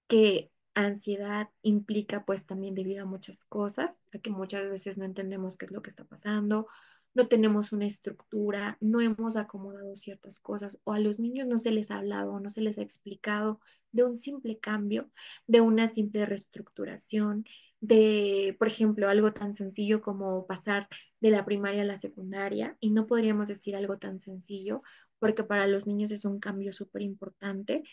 que ansiedad implica pues también debido a muchas cosas, a que muchas veces no entendemos qué es lo que está pasando, no tenemos una estructura, no hemos acomodado ciertas cosas o a los niños no se les ha hablado, no se les ha explicado de un simple cambio, de una simple reestructuración, de, por ejemplo, algo tan sencillo como pasar de la primaria a la secundaria y no podríamos decir algo tan sencillo porque para los niños es un cambio súper importante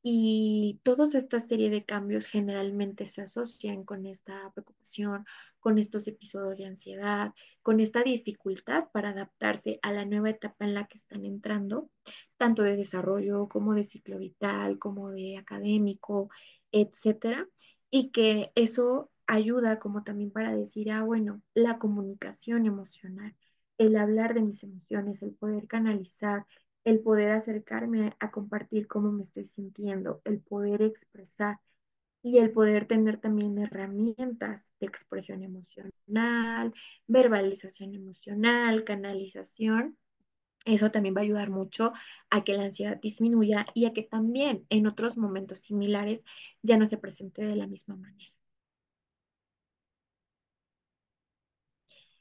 y toda esta serie de cambios generalmente se asocian con esta preocupación, con estos episodios de ansiedad, con esta dificultad para adaptarse a la nueva etapa en la que están entrando, tanto de desarrollo como de ciclo vital, como de académico, etcétera. Y que eso ayuda como también para decir, ah, bueno, la comunicación emocional, el hablar de mis emociones, el poder canalizar, el poder acercarme a compartir cómo me estoy sintiendo, el poder expresar y el poder tener también herramientas de expresión emocional, verbalización emocional, canalización. Eso también va a ayudar mucho a que la ansiedad disminuya y a que también en otros momentos similares ya no se presente de la misma manera.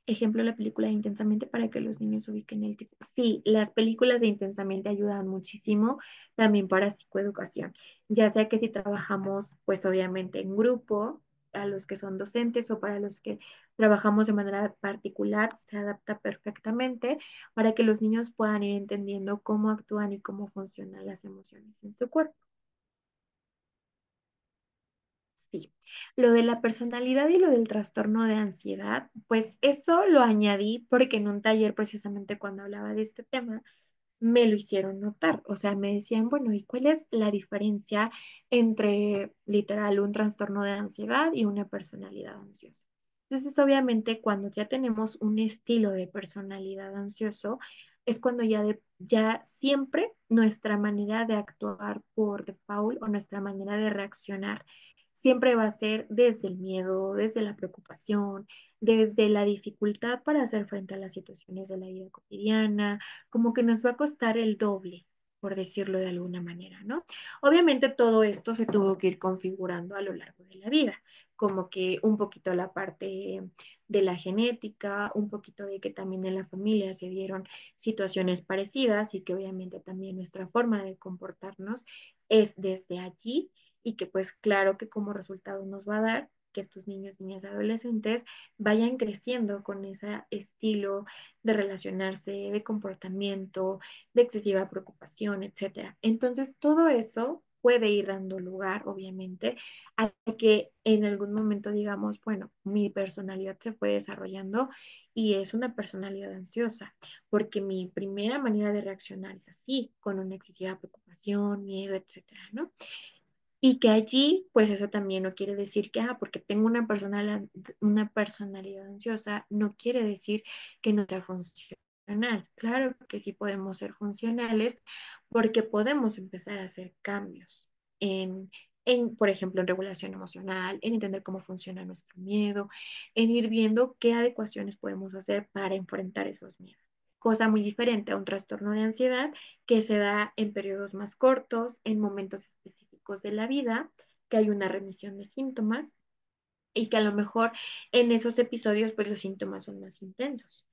Ejemplo, la película de Intensamente para que los niños ubiquen el tipo. Sí, las películas de Intensamente ayudan muchísimo también para psicoeducación, ya sea que si trabajamos, pues obviamente en grupo, a los que son docentes o para los que trabajamos de manera particular, se adapta perfectamente para que los niños puedan ir entendiendo cómo actúan y cómo funcionan las emociones en su cuerpo. Sí, lo de la personalidad y lo del trastorno de ansiedad, pues eso lo añadí porque en un taller precisamente cuando hablaba de este tema, me lo hicieron notar. O sea, me decían, bueno, ¿y cuál es la diferencia entre literal un trastorno de ansiedad y una personalidad ansiosa? Entonces, obviamente, cuando ya tenemos un estilo de personalidad ansioso, es cuando ya siempre nuestra manera de actuar por default o nuestra manera de reaccionar siempre va a ser desde el miedo, desde la preocupación, desde la dificultad para hacer frente a las situaciones de la vida cotidiana, como que nos va a costar el doble, por decirlo de alguna manera, ¿no? Obviamente todo esto se tuvo que ir configurando a lo largo de la vida, como que un poquito la parte de la genética, un poquito de que también en la familia se dieron situaciones parecidas y que obviamente también nuestra forma de comportarnos es desde allí y que pues claro que como resultado nos va a dar que estos niños, niñas, adolescentes vayan creciendo con ese estilo de relacionarse, de comportamiento, de excesiva preocupación, etcétera. Entonces, todo eso puede ir dando lugar, obviamente, a que en algún momento digamos, bueno, mi personalidad se fue desarrollando y es una personalidad ansiosa, porque mi primera manera de reaccionar es así, con una excesiva preocupación, miedo, etcétera, ¿no? Y que allí, pues eso también no quiere decir que, ah, porque tengo una personalidad ansiosa, no quiere decir que no sea funcional. Claro que sí podemos ser funcionales porque podemos empezar a hacer cambios por ejemplo, en regulación emocional, en entender cómo funciona nuestro miedo, en ir viendo qué adecuaciones podemos hacer para enfrentar esos miedos. Cosa muy diferente a un trastorno de ansiedad que se da en periodos más cortos, en momentos específicos de la vida, que hay una remisión de síntomas y que a lo mejor en esos episodios pues los síntomas son más intensos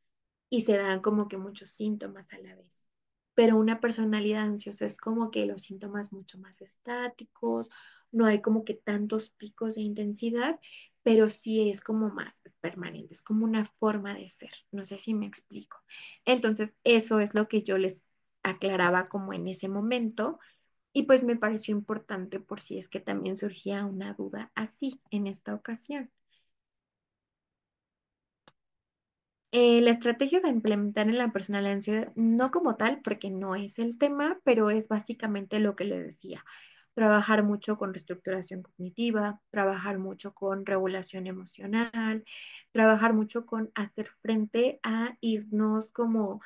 y se dan como que muchos síntomas a la vez. Pero una personalidad ansiosa es como que los síntomas mucho más estáticos, no hay como que tantos picos de intensidad, pero sí es como más permanente, es como una forma de ser. No sé si me explico. Entonces, eso es lo que yo les aclaraba como en ese momento y pues me pareció importante por si es que también surgía una duda así en esta ocasión. La estrategia a implementar en la personal ansiedad, no como tal, porque no es el tema, pero es básicamente lo que le decía. Trabajar mucho con reestructuración cognitiva, trabajar mucho con regulación emocional, trabajar mucho con hacer frente a irnos como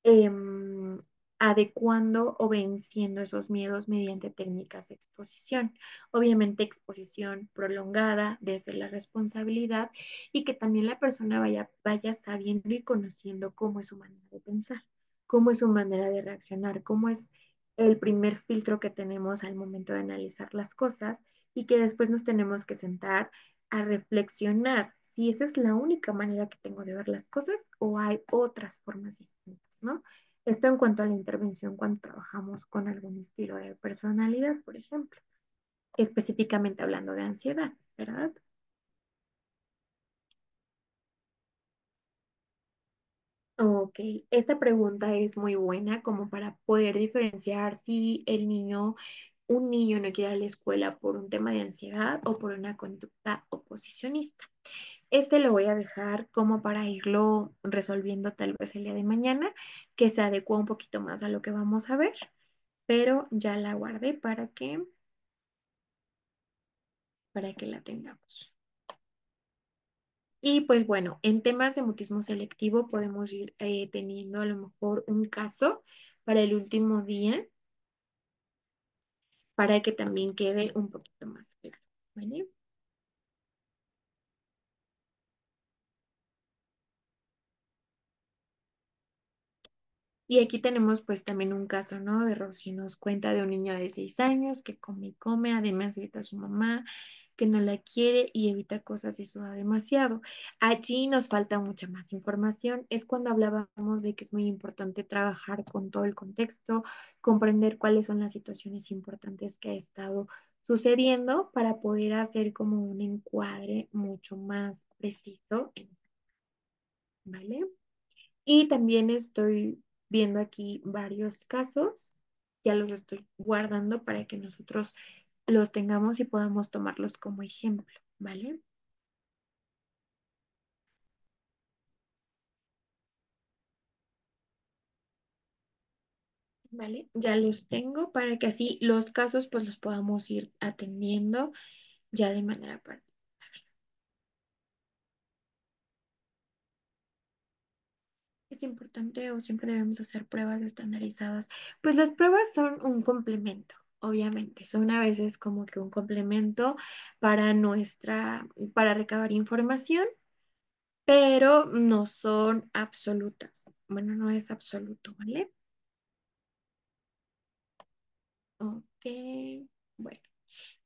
em, adecuando o venciendo esos miedos mediante técnicas de exposición. Obviamente exposición prolongada desde la responsabilidad y que también la persona vaya sabiendo y conociendo cómo es su manera de pensar, cómo es su manera de reaccionar, cómo es el primer filtro que tenemos al momento de analizar las cosas y que después nos tenemos que sentar a reflexionar si esa es la única manera que tengo de ver las cosas o hay otras formas distintas, ¿no? Esto en cuanto a la intervención cuando trabajamos con algún estilo de personalidad, por ejemplo, específicamente hablando de ansiedad, ¿verdad? Ok, esta pregunta es muy buena como para poder diferenciar si un niño no quiere ir a la escuela por un tema de ansiedad o por una conducta oposicionista. Este lo voy a dejar como para irlo resolviendo tal vez el día de mañana, que se adecua un poquito más a lo que vamos a ver, pero ya la guardé para que la tengamos. Y pues bueno, en temas de mutismo selectivo podemos ir teniendo a lo mejor un caso para el último día para que también quede un poquito más claro, ¿vale? Y aquí tenemos pues también un caso, ¿no? De Rosy nos cuenta de un niño de 6 años que come y come, además grita a su mamá que no la quiere y evita cosas y suda demasiado. Allí nos falta mucha más información. Es cuando hablábamos de que es muy importante trabajar con todo el contexto, comprender cuáles son las situaciones importantes que ha estado sucediendo para poder hacer como un encuadre mucho más preciso, ¿vale? Y también estoy viendo aquí varios casos, ya los estoy guardando para que nosotros los tengamos y podamos tomarlos como ejemplo, ¿vale? ¿Vale? Ya los tengo para que así los casos pues los podamos ir atendiendo ya de manera particular. Es importante o siempre debemos hacer pruebas estandarizadas. Pues las pruebas son un complemento, obviamente, son a veces como que un complemento para para recabar información, pero no son absolutas. Bueno, no es absoluto, ¿vale? Ok, bueno,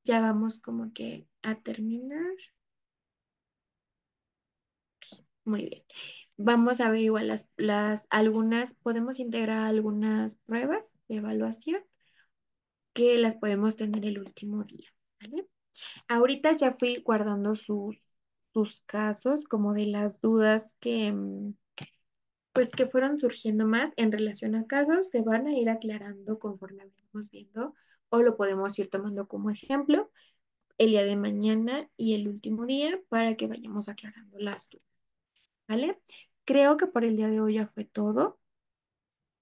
ya vamos como que a terminar. Muy bien. Vamos a ver igual algunas, podemos integrar algunas pruebas de evaluación que las podemos tener el último día, ¿vale? Ahorita ya fui guardando sus casos como de las dudas pues que fueron surgiendo más en relación a casos, se van a ir aclarando conforme vamos viendo o lo podemos ir tomando como ejemplo el día de mañana y el último día para que vayamos aclarando las dudas, ¿vale? Creo que por el día de hoy ya fue todo.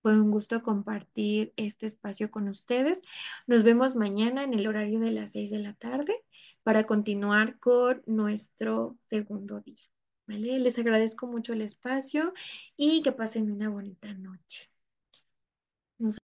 Fue un gusto compartir este espacio con ustedes. Nos vemos mañana en el horario de las 6 de la tarde para continuar con nuestro segundo día. ¿Vale? Les agradezco mucho el espacio y que pasen una bonita noche. Nos